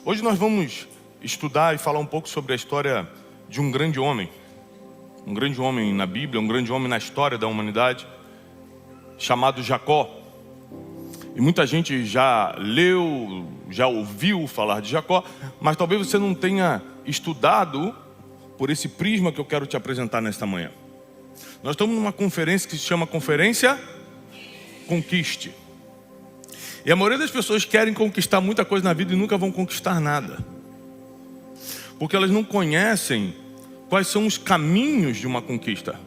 Hoje nós vamos estudar e falar um pouco sobre a história de um grande homem na Bíblia, um grande homem na história da humanidade, chamado Jacó. E muita gente já leu, já ouviu falar de Jacó, mas talvez você não tenha estudado por esse prisma que eu quero te apresentar nesta manhã. Nós estamos numa conferência que se chama Conferência Conquiste. E a maioria das pessoas querem conquistar muita coisa na vida e nunca vão conquistar nada. Porque elas não conhecem quais são os caminhos de uma conquista.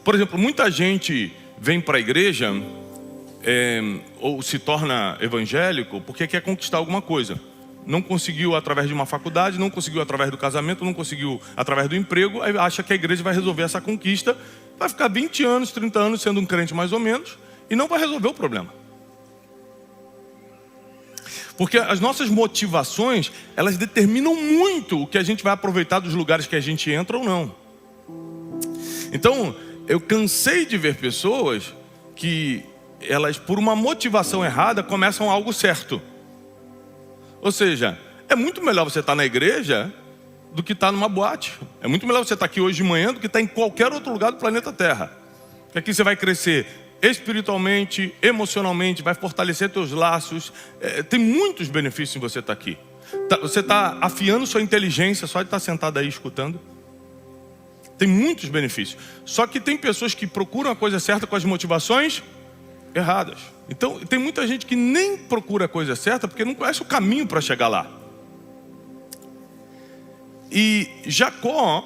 Por exemplo, muita gente vem para a igreja ou se torna evangélico porque quer conquistar alguma coisa. Não conseguiu através de uma faculdade, não conseguiu através do casamento, não conseguiu através do emprego, aí acha que a igreja vai resolver essa conquista, vai ficar 20 anos, 30 anos sendo um crente mais ou menos e não vai resolver o problema. Porque as nossas motivações, elas determinam muito o que a gente vai aproveitar dos lugares que a gente entra ou não. Então, eu cansei de ver pessoas que elas, por uma motivação errada, começam algo certo. Ou seja, é muito melhor você estar na igreja do que estar numa boate. É muito melhor você estar aqui hoje de manhã do que estar em qualquer outro lugar do planeta Terra. Porque aqui você vai crescer espiritualmente, emocionalmente, vai fortalecer teus laços. Tem muitos benefícios em você estar aqui. Você está afiando sua inteligência só de estar sentado aí escutando. Tem muitos benefícios. Só que tem pessoas que procuram a coisa certa com as motivações erradas. Então tem muita gente que nem procura a coisa certa porque não conhece o caminho para chegar lá. E Jacó,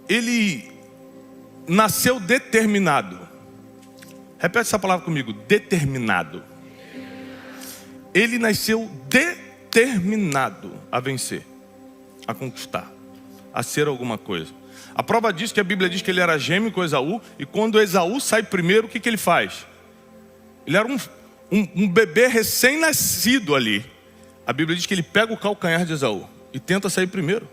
ele nasceu determinado. Repete essa palavra comigo, determinado. Ele nasceu determinado a vencer, a conquistar, a ser alguma coisa. A prova disso que a Bíblia diz que ele era gêmeo com Esaú, e quando Esaú sai primeiro, o que ele faz? Ele era um bebê recém-nascido ali. A Bíblia diz que ele pega o calcanhar de Esaú e tenta sair primeiro.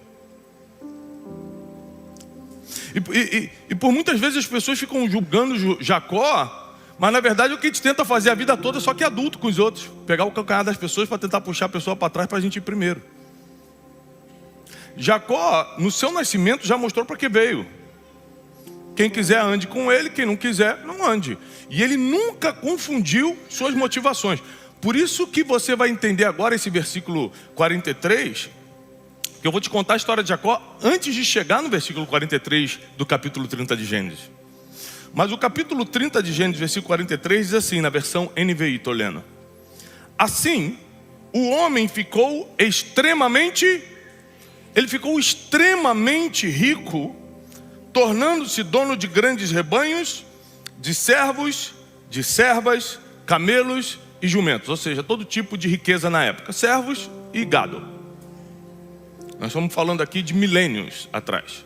E por muitas vezes as pessoas ficam julgando Jacó, mas na verdade o que a gente tenta fazer a vida toda, só que adulto com os outros. Pegar o calcanhar das pessoas para tentar puxar a pessoa para trás para a gente ir primeiro. Jacó, no seu nascimento, já mostrou para que veio. Quem quiser ande com ele, quem não quiser, não ande. E ele nunca confundiu suas motivações. Por isso que você vai entender agora esse versículo 43, que eu vou te contar a história de Jacó antes de chegar no versículo 43 do capítulo 30 de Gênesis. Mas o capítulo 30 de Gênesis, versículo 43, diz assim, na versão NVI, estou lendo. Assim, o homem ficou extremamente rico, tornando-se dono de grandes rebanhos, de servos, de servas, camelos e jumentos. Ou seja, todo tipo de riqueza na época, servos e gado. Nós estamos falando aqui de milênios atrás.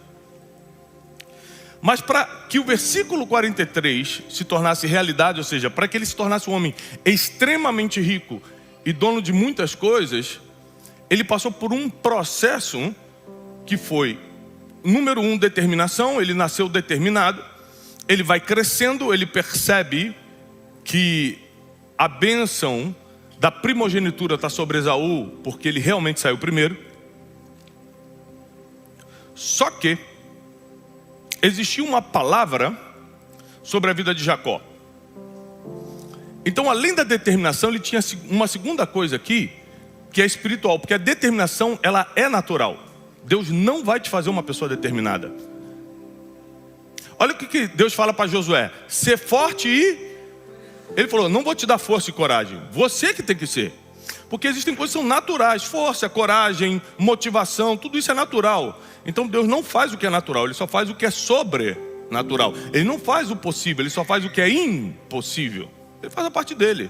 Mas para que o versículo 43 se tornasse realidade, ou seja, para que ele se tornasse um homem extremamente rico e dono de muitas coisas, ele passou por um processo que foi, número 1, determinação. Ele nasceu determinado, ele vai crescendo, ele percebe que a bênção da primogenitura está sobre Esaú, porque ele realmente saiu primeiro. Só que existia uma palavra sobre a vida de Jacó. Então, além da determinação, ele tinha uma segunda coisa aqui, que é espiritual, porque a determinação, ela é natural. Deus não vai te fazer uma pessoa determinada. Olha o que Deus fala para Josué: ser forte e... Ele falou, não vou te dar força e coragem, você que tem que ser. Porque existem coisas que são naturais, força, coragem, motivação, tudo isso é natural. Então Deus não faz o que é natural, Ele só faz o que é sobrenatural. Ele não faz o possível, Ele só faz o que é impossível. Ele faz a parte dele.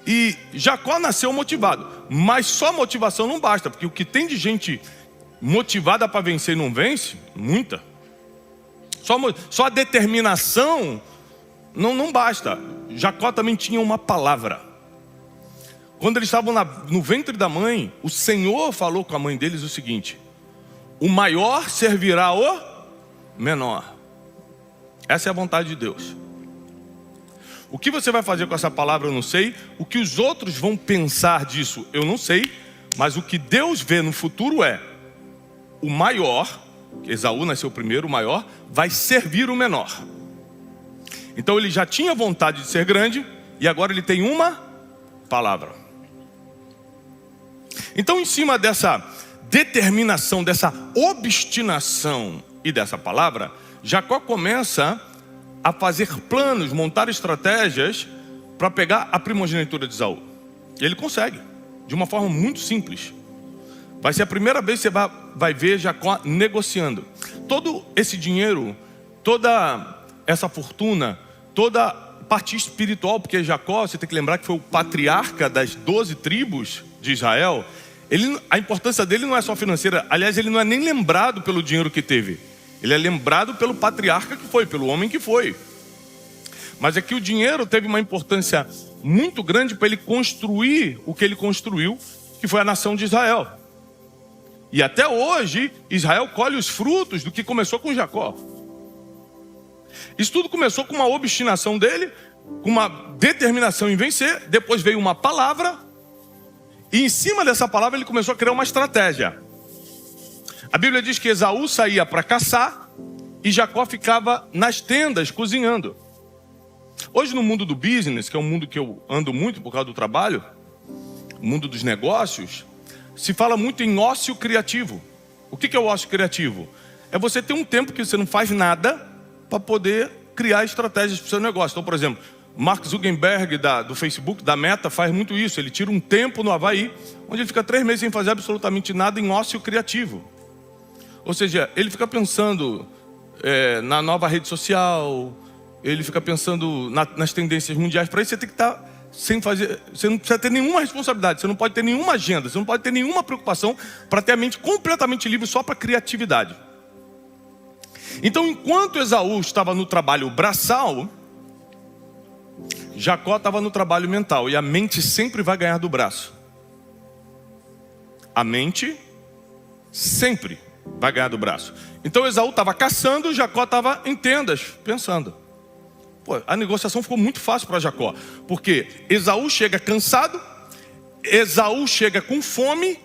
E Jacó nasceu motivado, mas só motivação não basta, porque o que tem de gente motivada para vencer e não vence, muita. Só a determinação não basta. Jacó também tinha uma palavra. Quando eles estavam no ventre da mãe, o Senhor falou com a mãe deles o seguinte: o maior servirá ao menor. Essa é a vontade de Deus. O que você vai fazer com essa palavra eu não sei. O que os outros vão pensar disso eu não sei. Mas o que Deus vê no futuro é o maior, Esaú nasceu primeiro, o maior, vai servir o menor. Então ele já tinha vontade de ser grande e agora ele tem uma palavra. Então, em cima dessa determinação, dessa obstinação e dessa palavra, Jacó começa a fazer planos, montar estratégias para pegar a primogenitura de Esaú. E ele consegue, de uma forma muito simples. Vai ser a primeira vez que você vai ver Jacó negociando. Todo esse dinheiro, toda essa fortuna, toda a parte espiritual, porque Jacó, você tem que lembrar que foi o patriarca das 12 tribos de Israel. A importância dele não é só financeira. Aliás, ele não é nem lembrado pelo dinheiro que teve. Ele é lembrado pelo patriarca que foi, pelo homem que foi. Mas é que o dinheiro teve uma importância muito grande para ele construir o que ele construiu, que foi a nação de Israel. E até hoje, Israel colhe os frutos do que começou com Jacó. Isso tudo começou com uma obstinação dele, com uma determinação em vencer. Depois veio uma palavra. E em cima dessa palavra ele começou a criar uma estratégia. A Bíblia diz que Esaú saía para caçar e Jacó ficava nas tendas cozinhando. Hoje no mundo do business, que é um mundo que eu ando muito por causa do trabalho, o mundo dos negócios, se fala muito em ócio criativo. O que é o ócio criativo? É você ter um tempo que você não faz nada para poder criar estratégias para o seu negócio. Então, por exemplo, Mark Zuckerberg do Facebook, da Meta, faz muito isso. Ele tira um tempo no Havaí, onde ele fica 3 meses sem fazer absolutamente nada em ócio criativo. Ou seja, ele fica pensando na nova rede social, ele fica pensando nas tendências mundiais. Para isso você tem que estar sem fazer, você não precisa ter nenhuma responsabilidade, você não pode ter nenhuma agenda, você não pode ter nenhuma preocupação para ter a mente completamente livre só para criatividade. Então, enquanto Esaú estava no trabalho braçal, Jacó estava no trabalho mental. E a mente sempre vai ganhar do braço. A mente sempre vai ganhar do braço. Então Esaú estava caçando, Jacó estava em tendas, pensando. Pô, a negociação ficou muito fácil para Jacó. Porque Esaú chega cansado, Esaú chega com fome,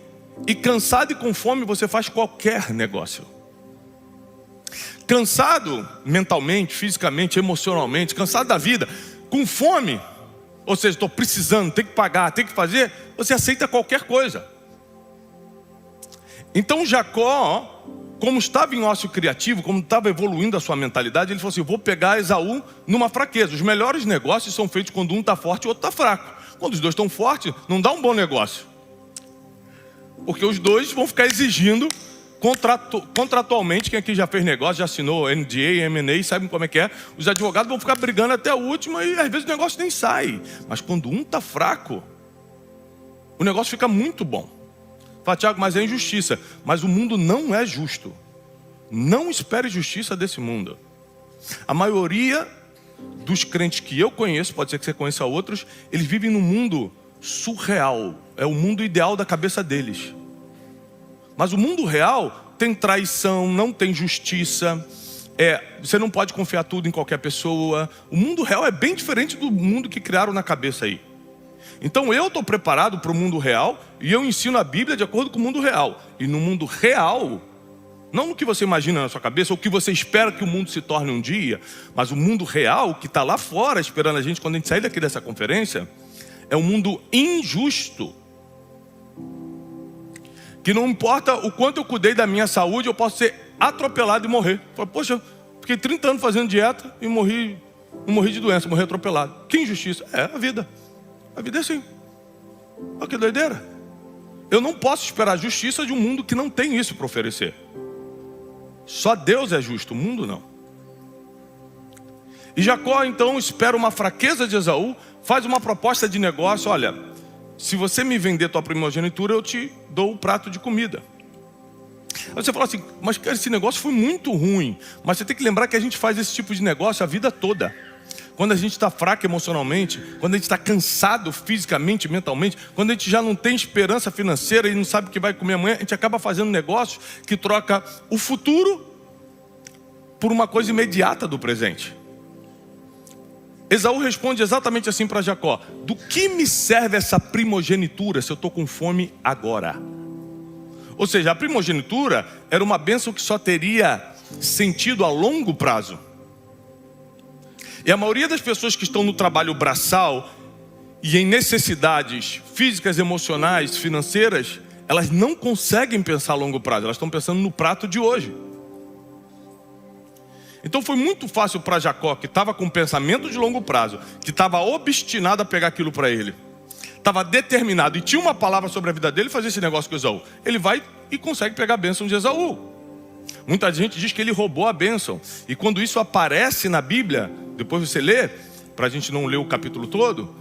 e cansado e com fome você faz qualquer negócio. Cansado mentalmente, fisicamente, emocionalmente, cansado da vida, com fome, ou seja, estou precisando, tenho que pagar, tenho que fazer, você aceita qualquer coisa. Então Jacó, como estava em ócio criativo, como estava evoluindo a sua mentalidade, ele falou assim: vou pegar Esaú numa fraqueza. Os melhores negócios são feitos quando um está forte e o outro está fraco. Quando os dois estão fortes, não dá um bom negócio. Porque os dois vão ficar exigindo contratualmente. Quem aqui já fez negócio, já assinou NDA, M&A, sabe como é que é? Os advogados vão ficar brigando até a última e às vezes o negócio nem sai. Mas quando um está fraco, o negócio fica muito bom. Fala, Tiago, mas é injustiça. Mas o mundo não é justo. Não espere justiça desse mundo. A maioria dos crentes que eu conheço, pode ser que você conheça outros, eles vivem num mundo surreal. É o mundo ideal da cabeça deles. Mas o mundo real tem traição, não tem justiça. Você não pode confiar tudo em qualquer pessoa. O mundo real é bem diferente do mundo que criaram na cabeça aí. Então eu estou preparado para o mundo real e eu ensino a Bíblia de acordo com o mundo real. E no mundo real, não no que você imagina na sua cabeça, ou que você espera que o mundo se torne um dia, mas o mundo real que está lá fora esperando a gente quando a gente sair daqui dessa conferência, é um mundo injusto. Que não importa o quanto eu cuidei da minha saúde, eu posso ser atropelado e morrer. Poxa, fiquei 30 anos fazendo dieta e não morri de doença, morri atropelado. Que injustiça. É a vida. A vida é assim. Olha que doideira. Eu não posso esperar a justiça de um mundo que não tem isso para oferecer. Só Deus é justo, o mundo não. E Jacó então espera uma fraqueza de Esaú, faz uma proposta de negócio. Olha, se você me vender tua primogenitura, eu te dou um prato de comida. Aí você fala assim, mas cara, esse negócio foi muito ruim. Mas você tem que lembrar que a gente faz esse tipo de negócio a vida toda. Quando a gente está fraco emocionalmente, quando a gente está cansado fisicamente, mentalmente, quando a gente já não tem esperança financeira e não sabe o que vai comer amanhã, a gente acaba fazendo negócio que troca o futuro por uma coisa imediata do presente. Esaú responde exatamente assim para Jacó: do que me serve essa primogenitura se eu estou com fome agora? Ou seja, a primogenitura era uma bênção que só teria sentido a longo prazo. E a maioria das pessoas que estão no trabalho braçal e em necessidades físicas, emocionais, financeiras, elas não conseguem pensar a longo prazo, elas estão pensando no prato de hoje. Então foi muito fácil para Jacó, que estava com um pensamento de longo prazo, que estava obstinado a pegar aquilo para ele, estava determinado e tinha uma palavra sobre a vida dele, fazer esse negócio com Esaú. Ele vai e consegue pegar a bênção de Esaú. Muita gente diz que ele roubou a bênção. E quando isso aparece na Bíblia, depois você lê, para a gente não ler o capítulo todo,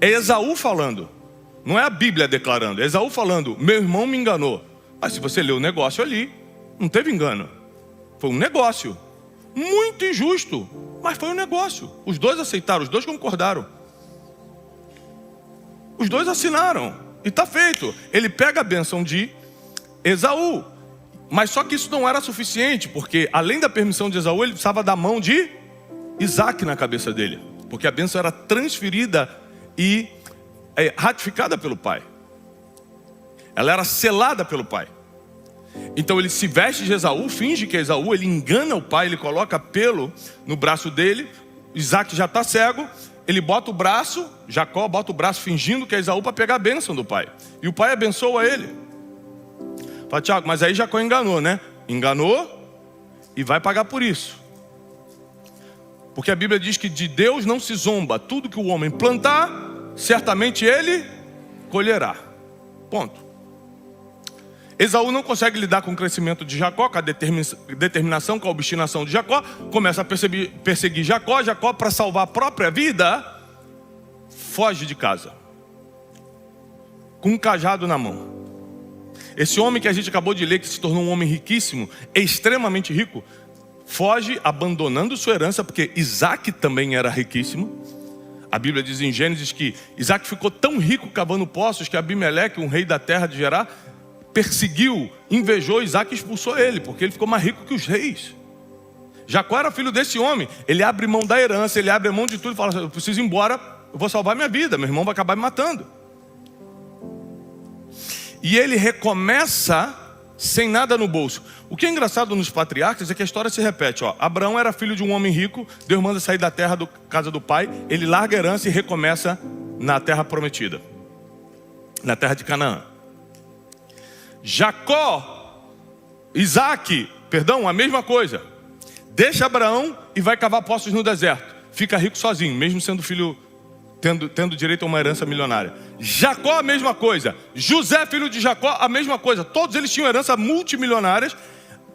é Esaú falando. Não é a Bíblia declarando, é Esaú falando: meu irmão me enganou. Mas se você ler o negócio ali, não teve engano. Foi um negócio muito injusto, mas foi um negócio. Os dois aceitaram, os dois concordaram. Os dois assinaram e está feito. Ele pega a bênção de Esaú. Mas só que isso não era suficiente, porque além da permissão de Esaú, ele precisava da mão de Isaac na cabeça dele, porque a bênção era transferida e ratificada pelo pai. Ela era selada pelo pai. Então ele se veste de Esaú, finge que é Esaú, ele engana o pai, ele coloca pelo no braço dele. Isaac já está cego, ele bota o braço, Jacó bota o braço fingindo que é Esaú para pegar a bênção do pai. E o pai abençoa ele. Fala: Tiago, mas aí Jacó enganou, né? Enganou e vai pagar por isso. Porque a Bíblia diz que de Deus não se zomba. Tudo que o homem plantar, certamente ele colherá. Ponto. Esaú não consegue lidar com o crescimento de Jacó, com a determinação, com a obstinação de Jacó. Começa a perseguir Jacó. Jacó, para salvar a própria vida, foge de casa, com um cajado na mão. Esse homem que a gente acabou de ler, que se tornou um homem riquíssimo, é extremamente rico, foge abandonando sua herança, porque Isaac também era riquíssimo. A Bíblia diz em Gênesis que Isaac ficou tão rico cavando poços que Abimeleque, um rei da terra de Gerar, perseguiu, invejou Isaac e expulsou ele, porque ele ficou mais rico que os reis. Jacó era filho desse homem. Ele abre mão da herança, ele abre mão de tudo e fala: eu preciso ir embora, eu vou salvar minha vida, meu irmão vai acabar me matando. E ele recomeça sem nada no bolso. O que é engraçado nos patriarcas é que a história se repete. Abraão era filho de um homem rico, Deus manda sair da terra, casa do pai, ele larga a herança e recomeça na terra prometida, na terra de Canaã. Isaac, a mesma coisa. Deixa Abraão e vai cavar poços no deserto. Fica rico sozinho, mesmo sendo filho, tendo direito a uma herança milionária. Jacó, a mesma coisa. José, filho de Jacó, a mesma coisa. Todos eles tinham herança multimilionárias.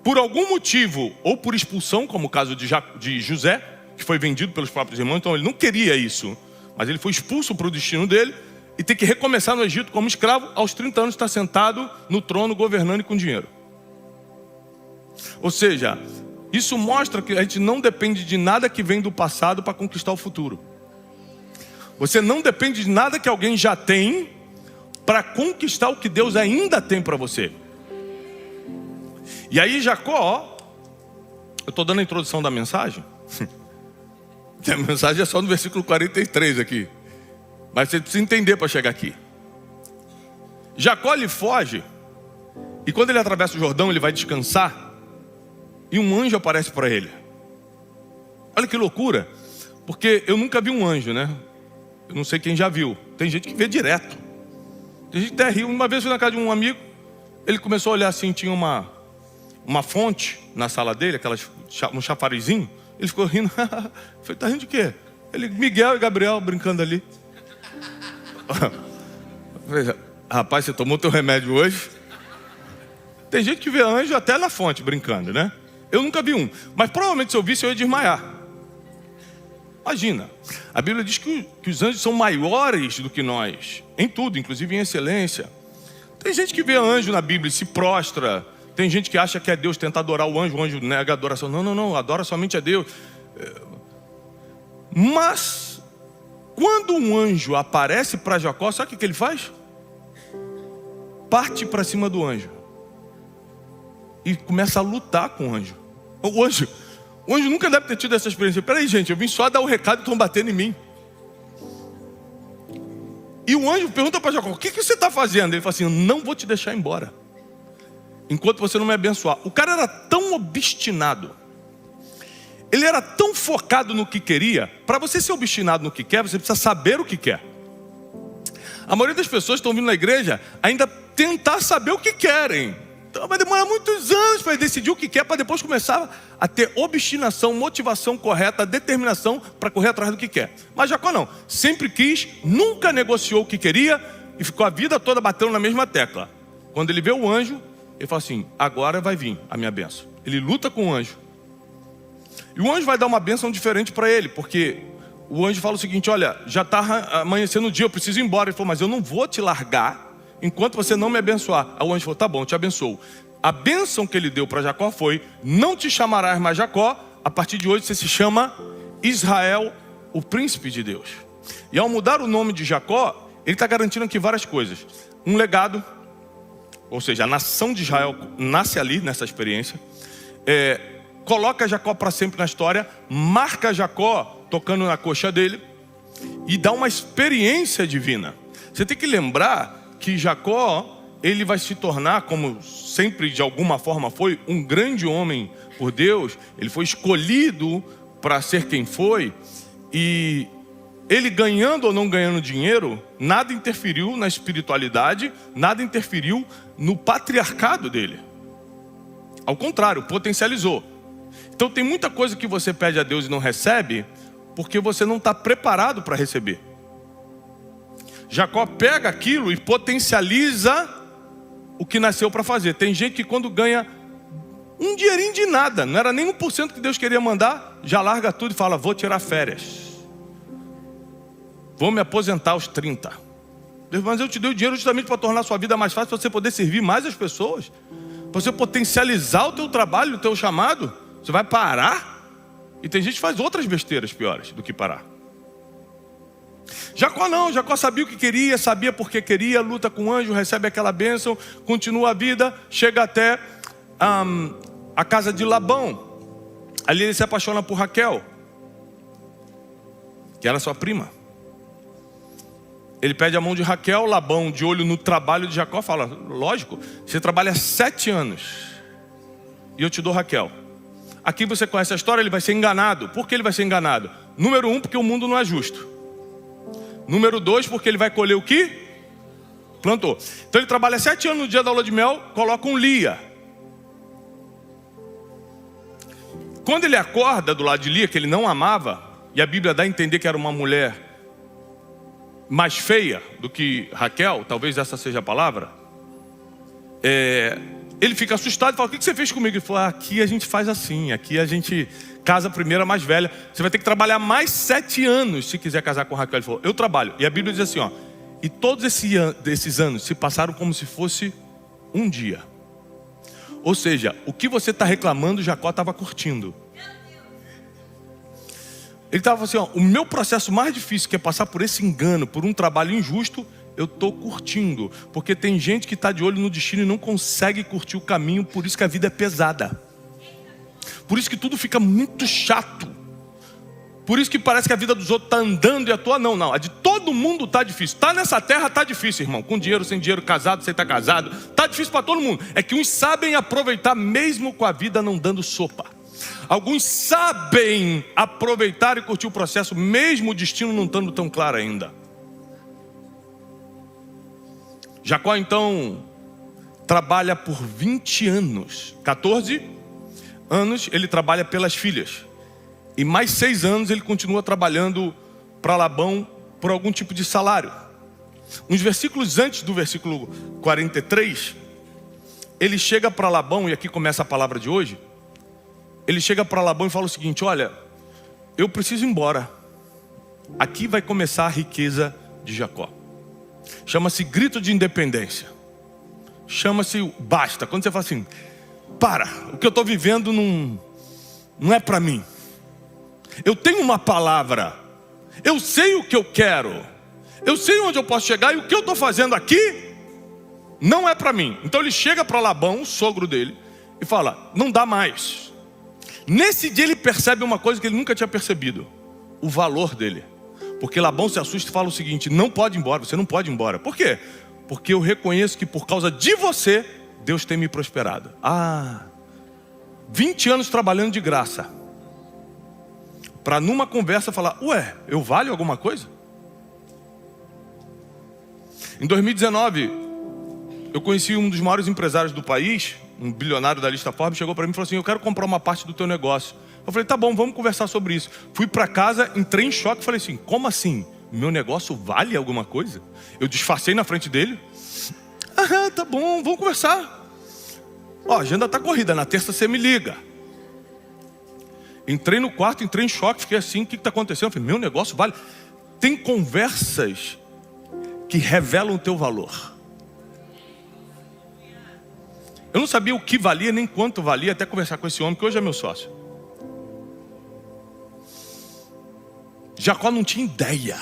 Por algum motivo, ou por expulsão, como o caso de José, que foi vendido pelos próprios irmãos. Então ele não queria isso, mas ele foi expulso para o destino dele e tem que recomeçar no Egito como escravo. Aos 30 anos está sentado no trono, governando e com dinheiro. Ou seja, isso mostra que a gente não depende de nada que vem do passado para conquistar o futuro. Você não depende de nada que alguém já tem para conquistar o que Deus ainda tem para você. E aí Jacó, eu estou dando a introdução da mensagem. A mensagem é só no versículo 43 aqui, mas você precisa entender para chegar aqui. Jacó, ele foge, e quando ele atravessa o Jordão, ele vai descansar, e um anjo aparece para ele. Olha que loucura, porque eu nunca vi um anjo, né? Eu não sei quem já viu. Tem gente que vê direto. Tem gente que até riu. Uma vez eu fui na casa de um amigo, ele começou a olhar assim, tinha uma fonte na sala dele, um chafarizinho. Ele ficou rindo. Eu falei: tá rindo de quê? Ele: Miguel e Gabriel brincando ali. Eu falei: rapaz, você tomou teu remédio hoje? Tem gente que vê anjo até na fonte brincando, né? Eu nunca vi um, mas provavelmente se eu visse eu ia desmaiar. Imagina, a Bíblia diz que os anjos são maiores do que nós, em tudo, inclusive em excelência. Tem gente que vê anjo na Bíblia e se prostra. Tem gente que acha que é Deus, tenta adorar o anjo nega a adoração. Não, adora somente a Deus. Mas, quando um anjo aparece para Jacó, sabe o que ele faz? Parte para cima do anjo e começa a lutar com o anjo. O anjo nunca deve ter tido essa experiência. Peraí, gente, eu vim só dar o recado e estão batendo em mim. E o anjo pergunta para Jacó: o que você está fazendo? Ele fala assim: eu não vou te deixar embora enquanto você não me abençoar. O cara era tão obstinado, ele era tão focado no que queria. Para você ser obstinado no que quer, você precisa saber o que quer. A maioria das pessoas estão vindo na igreja ainda tentar saber o que querem. Então vai demorar muitos anos para decidir o que quer, para depois começar a ter obstinação, motivação correta, determinação para correr atrás do que quer. Mas Jacó não, sempre quis, nunca negociou o que queria e ficou a vida toda batendo na mesma tecla. Quando ele vê o anjo, ele fala assim: agora vai vir a minha bênção. Ele luta com o anjo. E o anjo vai dar uma bênção diferente para ele, porque o anjo fala o seguinte: olha, já está amanhecendo o dia, eu preciso ir embora. Ele falou: mas eu não vou te largar enquanto você não me abençoar. Aí o anjo falou: tá bom, eu te abençoo. A bênção que ele deu para Jacó foi: não te chamarás mais Jacó, a partir de hoje você se chama Israel, o príncipe de Deus. E ao mudar o nome de Jacó, ele está garantindo aqui várias coisas. Um legado, ou seja, a nação de Israel nasce ali nessa experiência. Coloca Jacó para sempre na história, marca Jacó tocando na coxa dele e dá uma experiência divina. Você tem que lembrar que Jacó, ele vai se tornar, como sempre de alguma forma foi, um grande homem por Deus. Ele foi escolhido para ser quem foi, e ele ganhando ou não ganhando dinheiro, nada interferiu na espiritualidade, nada interferiu no patriarcado dele. Ao contrário, potencializou. Então tem muita coisa que você pede a Deus e não recebe, porque você não está preparado para receber. Jacó pega aquilo e potencializa o que nasceu para fazer. Tem gente que quando ganha um dinheirinho de nada, não era nem 1% que Deus queria mandar, já larga tudo e fala: vou tirar férias, vou me aposentar aos 30. Deus, mas eu te dei o dinheiro justamente para tornar a sua vida mais fácil, para você poder servir mais as pessoas, para você potencializar o teu trabalho, o teu chamado. Você vai parar? E tem gente que faz outras besteiras piores do que parar. Jacó não, Jacó sabia o que queria, sabia por que queria, luta com o anjo, recebe aquela bênção, continua a vida, chega até a casa de Labão. Ali ele se apaixona por Raquel, que era sua prima. Ele pede a mão de Raquel. Labão, de olho no trabalho de Jacó, fala: lógico, você trabalha 7 anos e eu te dou Raquel. Aqui você conhece a história, ele vai ser enganado. Por que ele vai ser enganado? Número 1, porque o mundo não é justo. Número 2, porque ele vai colher o que plantou. Então ele trabalha 7 anos no dia da lua de mel, coloca um Lia. Quando ele acorda do lado de Lia, que ele não amava, e a Bíblia dá a entender que era uma mulher mais feia do que Raquel, talvez essa seja a palavra, ele fica assustado e fala: o que você fez comigo? Ele falou: aqui a gente faz assim, aqui a gente casa primeiro a mais velha, você vai ter que trabalhar mais 7 anos se quiser casar com Raquel. Ele falou: eu trabalho. E a Bíblia diz assim, e todos esses anos se passaram como se fosse um dia. Ou seja, o que você está reclamando, Jacó estava curtindo. Ele estava assim: o meu processo mais difícil, que é passar por esse engano, por um trabalho injusto, eu estou curtindo. Porque tem gente que está de olho no destino e não consegue curtir o caminho. Por isso que a vida é pesada. Por isso que tudo fica muito chato. Por isso que parece que a vida dos outros está andando e a tua não. A de todo mundo está difícil. Está nessa terra, está difícil, irmão. Com dinheiro, sem dinheiro, casado, sem estar casado. Está difícil para todo mundo. É que uns sabem aproveitar mesmo com a vida não dando sopa. Alguns sabem aproveitar e curtir o processo mesmo o destino não estando tão claro ainda. Jacó então trabalha por 20 anos. 14 anos ele trabalha pelas filhas. E mais 6 anos ele continua trabalhando para Labão por algum tipo de salário. Uns versículos antes do versículo 43, ele chega para Labão, e aqui começa a palavra de hoje. Ele chega para Labão e fala o seguinte: olha, eu preciso ir embora. Aqui vai começar a riqueza de Jacó. Chama-se grito de independência. Chama-se basta. Quando você fala assim: para, o que eu estou vivendo não é para mim. Eu tenho uma palavra, eu sei o que eu quero, eu sei onde eu posso chegar, e o que eu estou fazendo aqui não é para mim. Então ele chega para Labão, o sogro dele, e fala: não dá mais. Nesse dia ele percebe uma coisa que ele nunca tinha percebido: o valor dele. Porque Labão se assusta e fala o seguinte: não pode ir embora, você não pode ir embora. Por quê? Porque eu reconheço que por causa de você, Deus tem me prosperado. 20 anos trabalhando de graça, para numa conversa falar: ué, eu valho alguma coisa? Em 2019, eu conheci um dos maiores empresários do país, um bilionário da lista Forbes, chegou para mim e falou assim: eu quero comprar uma parte do teu negócio. Eu falei: tá bom, vamos conversar sobre isso. Fui para casa, entrei em choque e falei assim: como assim? Meu negócio vale alguma coisa? Eu disfarcei na frente dele. Tá bom, vamos conversar. A agenda tá corrida, na terça você me liga. Entrei no quarto, entrei em choque, fiquei assim: o que está acontecendo? Eu falei: meu negócio vale. Tem conversas que revelam o teu valor. Eu não sabia o que valia, nem quanto valia, até conversar com esse homem, que hoje é meu sócio. Jacó não tinha ideia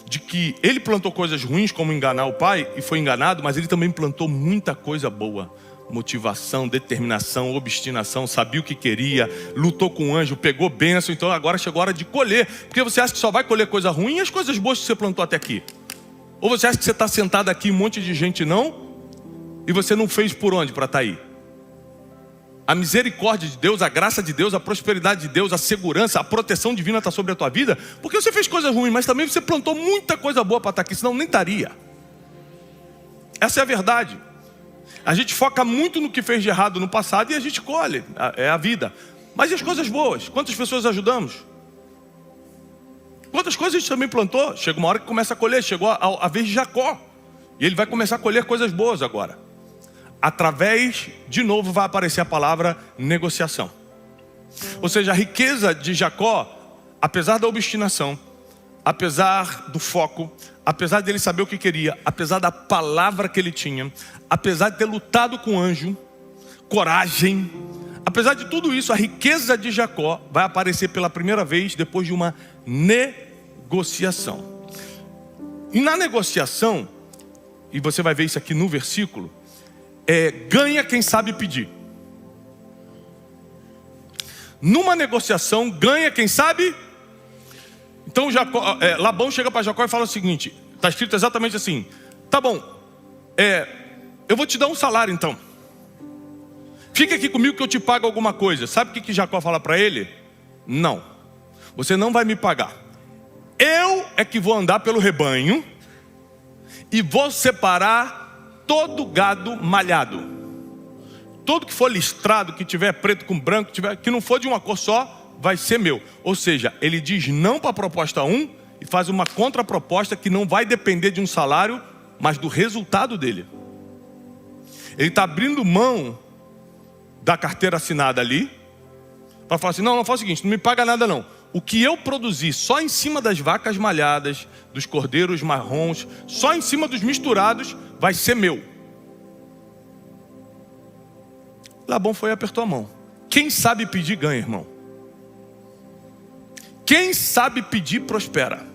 de que ele plantou coisas ruins, como enganar o pai, e foi enganado, mas ele também plantou muita coisa boa. Motivação, determinação, obstinação, sabia o que queria, lutou com o anjo, pegou bênção. Então agora chegou a hora de colher. Porque você acha que só vai colher coisa ruim e as coisas boas que você plantou até aqui? Ou você acha que você está sentado aqui, um monte de gente não, e você não fez por onde para estar aí? A misericórdia de Deus, a graça de Deus, a prosperidade de Deus, a segurança, a proteção divina está sobre a tua vida, porque você fez coisas ruins, mas também você plantou muita coisa boa para estar aqui, senão nem estaria. Essa é a verdade. A gente foca muito no que fez de errado no passado e a gente colhe, é a vida. Mas e as coisas boas? Quantas pessoas ajudamos? Quantas coisas a gente também plantou? Chega uma hora que começa a colher. Chegou a vez de Jacó, e ele vai começar a colher coisas boas agora. Através, de novo, vai aparecer a palavra negociação. Ou seja, a riqueza de Jacó, apesar da obstinação, apesar do foco, apesar dele saber o que queria, apesar da palavra que ele tinha, apesar de ter lutado com o anjo, coragem, apesar de tudo isso, a riqueza de Jacó vai aparecer pela primeira vez depois de uma negociação. E na negociação, e você vai ver isso aqui no versículo, ganha quem sabe pedir. Numa negociação, ganha quem sabe. Então Labão chega para Jacó e fala o seguinte, está escrito exatamente assim: tá bom, eu vou te dar um salário então, fica aqui comigo que eu te pago alguma coisa. Sabe o que Jacó fala para ele? Não, você não vai me pagar. Eu é que vou andar pelo rebanho e vou separar todo gado malhado. Todo que for listrado, que tiver preto com branco, que não for de uma cor só, vai ser meu. Ou seja, ele diz não para a proposta 1 e faz uma contraproposta que não vai depender de um salário, mas do resultado dele. Ele está abrindo mão da carteira assinada ali, para falar assim: não, faz o seguinte, não me paga nada não. O que eu produzi só em cima das vacas malhadas, dos cordeiros marrons, só em cima dos misturados, vai ser meu. Labão foi e apertou a mão. Quem sabe pedir ganha, irmão. Quem sabe pedir prospera.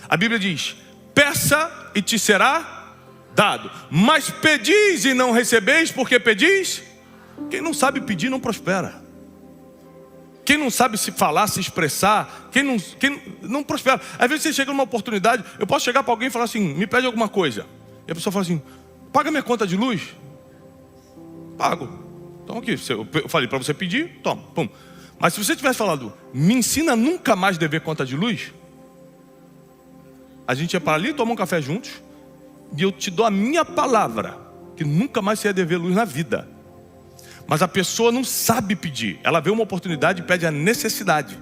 A Bíblia diz: peça e te será dado, mas pedis e não recebeis, porque pedis. Quem não sabe pedir não prospera. Quem não sabe se falar, se expressar, quem não prospera. Às vezes você chega numa oportunidade, eu posso chegar para alguém e falar assim: me pede alguma coisa. E a pessoa fala assim: paga minha conta de luz. Pago. Então aqui, eu falei para você pedir, toma, pum. Mas se você tivesse falado: me ensina a nunca mais dever conta de luz, a gente ia para ali, tomar um café juntos, e eu te dou a minha palavra que nunca mais você ia dever luz na vida. Mas a pessoa não sabe pedir. Ela vê uma oportunidade e pede a necessidade.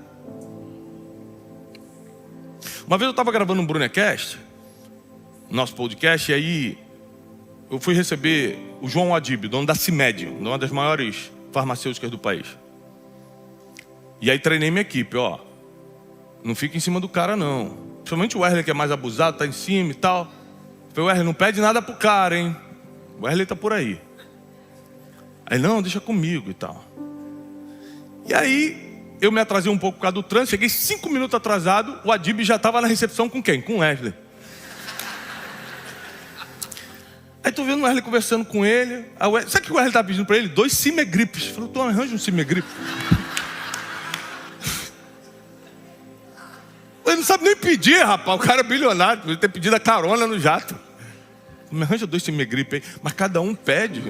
Uma vez eu estava gravando um Brunecast, nosso podcast, e aí eu fui receber o João Adib, dono da CIMED, uma das maiores farmacêuticas do país. E aí treinei minha equipe, não fica em cima do cara não. Principalmente o Wesley, que é mais abusado, tá em cima e tal. Eu falei: Wesley, não pede nada pro cara, hein? O Wesley tá por aí. Aí: não, deixa comigo e tal. E aí eu me atrasei um pouco por causa do trânsito. Cheguei 5 minutos atrasado. O Adib já estava na recepção com quem? Com o Wesley. Aí tô vendo o Wesley conversando com ele. Sabe o que o Wesley estava pedindo para ele? 2 cimegripes. Falou, tu arranja um cimegrip. Ele não sabe nem pedir, rapaz. O cara é bilionário. Podia ter pedido a carona no jato. Me arranja 2 cimegripes aí. Mas cada um pede.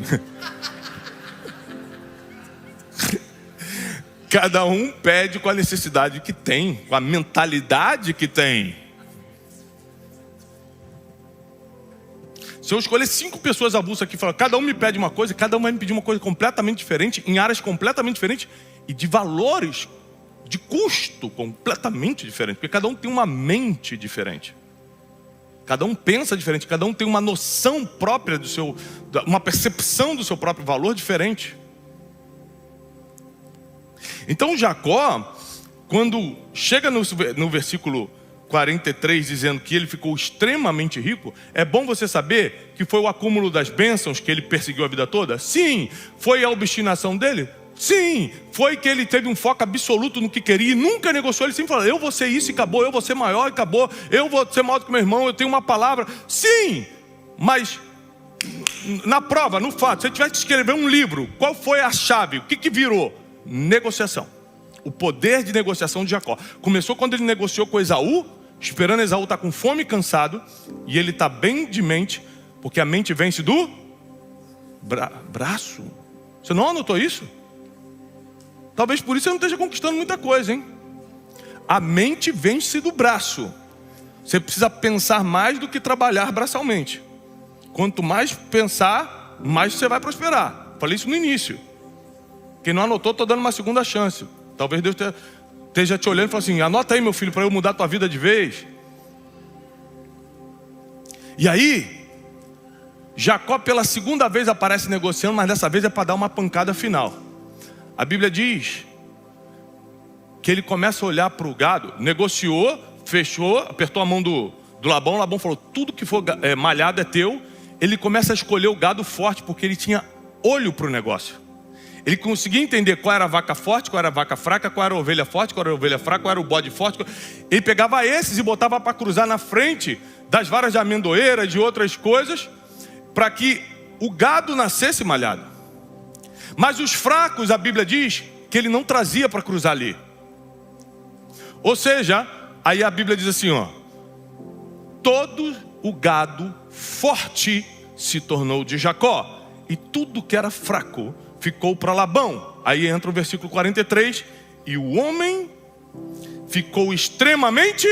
Cada um pede com a necessidade que tem, com a mentalidade que tem. Se eu escolher 5 pessoas avulsas aqui e falar, cada um me pede uma coisa, cada um vai me pedir uma coisa completamente diferente, em áreas completamente diferentes e de valores, de custo completamente diferente, porque cada um tem uma mente diferente. Cada um pensa diferente, cada um tem uma noção própria do seu, uma percepção do seu próprio valor diferente. Então Jacó, quando chega no versículo 43, dizendo que ele ficou extremamente rico, é bom você saber que foi o acúmulo das bênçãos que ele perseguiu a vida toda? Sim. Foi a obstinação dele? Sim. Foi que ele teve um foco absoluto no que queria e nunca negociou. Ele sempre falou, eu vou ser isso e acabou, eu vou ser maior e acabou, eu vou ser maior do que meu irmão, eu tenho uma palavra. Sim, mas na prova, no fato, se ele tivesse que escrever um livro, qual foi a chave? O que virou? Negociação. O poder de negociação de Jacó. Começou quando ele negociou com Esaú, esperando Esaú estar com fome e cansado, e ele está bem de mente, porque a mente vence do braço. Você não anotou isso? Talvez por isso você não esteja conquistando muita coisa, hein? A mente vence do braço. Você precisa pensar mais do que trabalhar braçalmente. Quanto mais pensar, mais você vai prosperar. Falei isso no início. Quem não anotou, estou dando uma segunda chance. Talvez Deus esteja te olhando e falando assim, anota aí, meu filho, para eu mudar a tua vida de vez. E aí, Jacó pela segunda vez aparece negociando, mas dessa vez é para dar uma pancada final. A Bíblia diz que ele começa a olhar para o gado, negociou, fechou, apertou a mão do Labão. Labão falou, tudo que for malhado é teu. Ele começa a escolher o gado forte, porque ele tinha olho para o negócio. Ele conseguia entender qual era a vaca forte, qual era a vaca fraca, qual era a ovelha forte, qual era a ovelha fraca, qual era o bode forte. Ele pegava esses e botava para cruzar na frente das varas de amendoeira, de outras coisas, para que o gado nascesse malhado. Mas os fracos, a Bíblia diz que ele não trazia para cruzar ali. Ou seja, aí a Bíblia diz assim, ó, todo o gado forte se tornou de Jacó, e tudo que era fraco ficou para Labão. Aí entra o versículo 43, e o homem ficou extremamente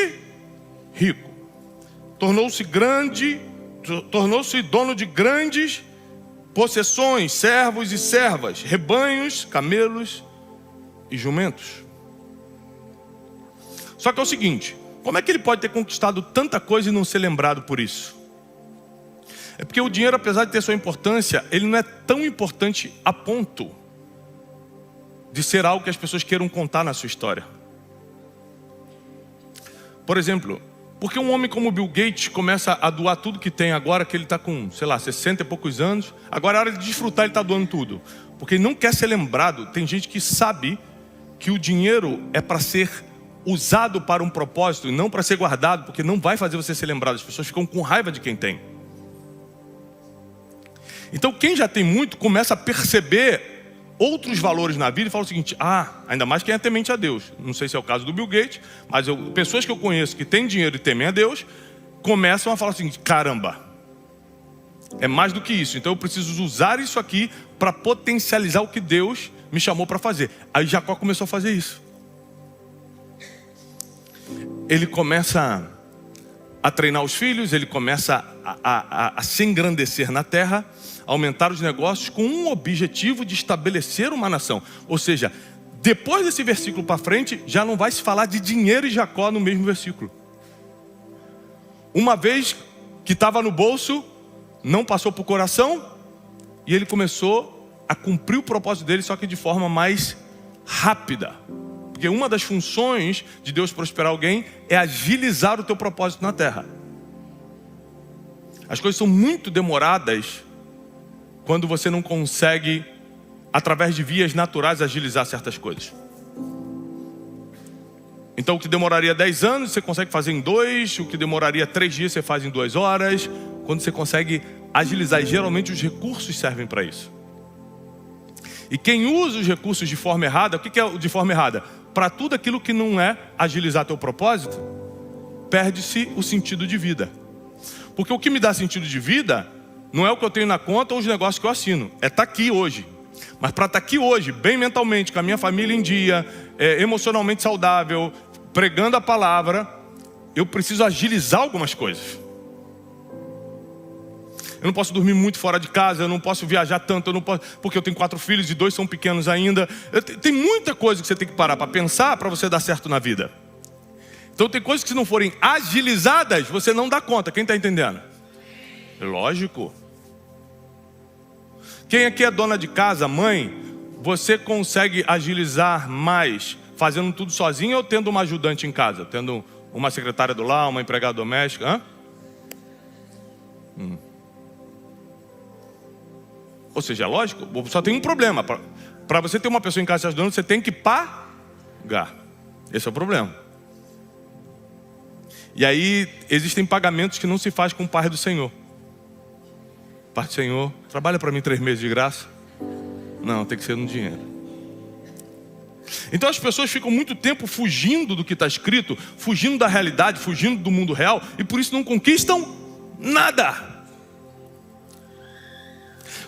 rico. Tornou-se dono de grandes possessões, servos e servas, rebanhos, camelos e jumentos. Só que é o seguinte, como é que ele pode ter conquistado tanta coisa e não ser lembrado por isso? É porque o dinheiro, apesar de ter sua importância, ele não é tão importante a ponto de ser algo que as pessoas queiram contar na sua história. Por exemplo, por que um homem como Bill Gates começa a doar tudo que tem agora que ele está com, 60 e poucos anos? Agora é hora de desfrutar, ele está doando tudo. Porque ele não quer ser lembrado. Tem gente que sabe que o dinheiro é para ser usado para um propósito e não para ser guardado, porque não vai fazer você ser lembrado. As pessoas ficam com raiva de quem tem. Então quem já tem muito começa a perceber outros valores na vida e fala o seguinte, ainda mais quem é temente a Deus. Não sei se é o caso do Bill Gates, mas pessoas que eu conheço que têm dinheiro e temem a Deus, começam a falar o seguinte, caramba, é mais do que isso, então eu preciso usar isso aqui para potencializar o que Deus me chamou para fazer. Aí Jacó começou a fazer isso. Ele começa a treinar os filhos, ele começa a se engrandecer na terra, aumentar os negócios com um objetivo de estabelecer uma nação. Ou seja, depois desse versículo para frente, já não vai se falar de dinheiro e Jacó no mesmo versículo. Uma vez que estava no bolso, não passou para o coração, e ele começou a cumprir o propósito dele, só que de forma mais rápida. Porque uma das funções de Deus prosperar alguém é agilizar o teu propósito na terra. As coisas são muito demoradas quando você não consegue, através de vias naturais, agilizar certas coisas. Então o que demoraria 10 anos, você consegue fazer em 2. O que demoraria 3 dias, você faz em 2 horas. Quando você consegue agilizar. E geralmente os recursos servem para isso. E quem usa os recursos de forma errada, o que é de forma errada? Para tudo aquilo que não é agilizar teu propósito, perde-se o sentido de vida. Porque o que me dá sentido de vida não é o que eu tenho na conta ou os negócios que eu assino. É estar aqui hoje. Mas para estar aqui hoje, bem mentalmente, com a minha família em dia, emocionalmente saudável, pregando a palavra, eu preciso agilizar algumas coisas. Eu não posso dormir muito fora de casa, eu não posso viajar tanto, eu não posso, porque eu tenho 4 filhos e 2 são pequenos ainda. Tem muita coisa que você tem que parar para pensar para você dar certo na vida. Então tem coisas que se não forem agilizadas, você não dá conta. Quem está entendendo? Lógico. Quem aqui é dona de casa, mãe, você consegue agilizar mais fazendo tudo sozinho ou tendo uma ajudante em casa? Tendo uma secretária do lar, uma empregada doméstica? Ou seja, é lógico, só tem um problema. Para você ter uma pessoa em casa te ajudando, você tem que pagar. Esse é o problema. E aí existem pagamentos que não se faz com o Pai do Senhor. Pai do Senhor, trabalha para mim 3 meses de graça? Não, tem que ser no dinheiro. Então as pessoas ficam muito tempo fugindo do que está escrito, fugindo da realidade, fugindo do mundo real, e por isso não conquistam nada.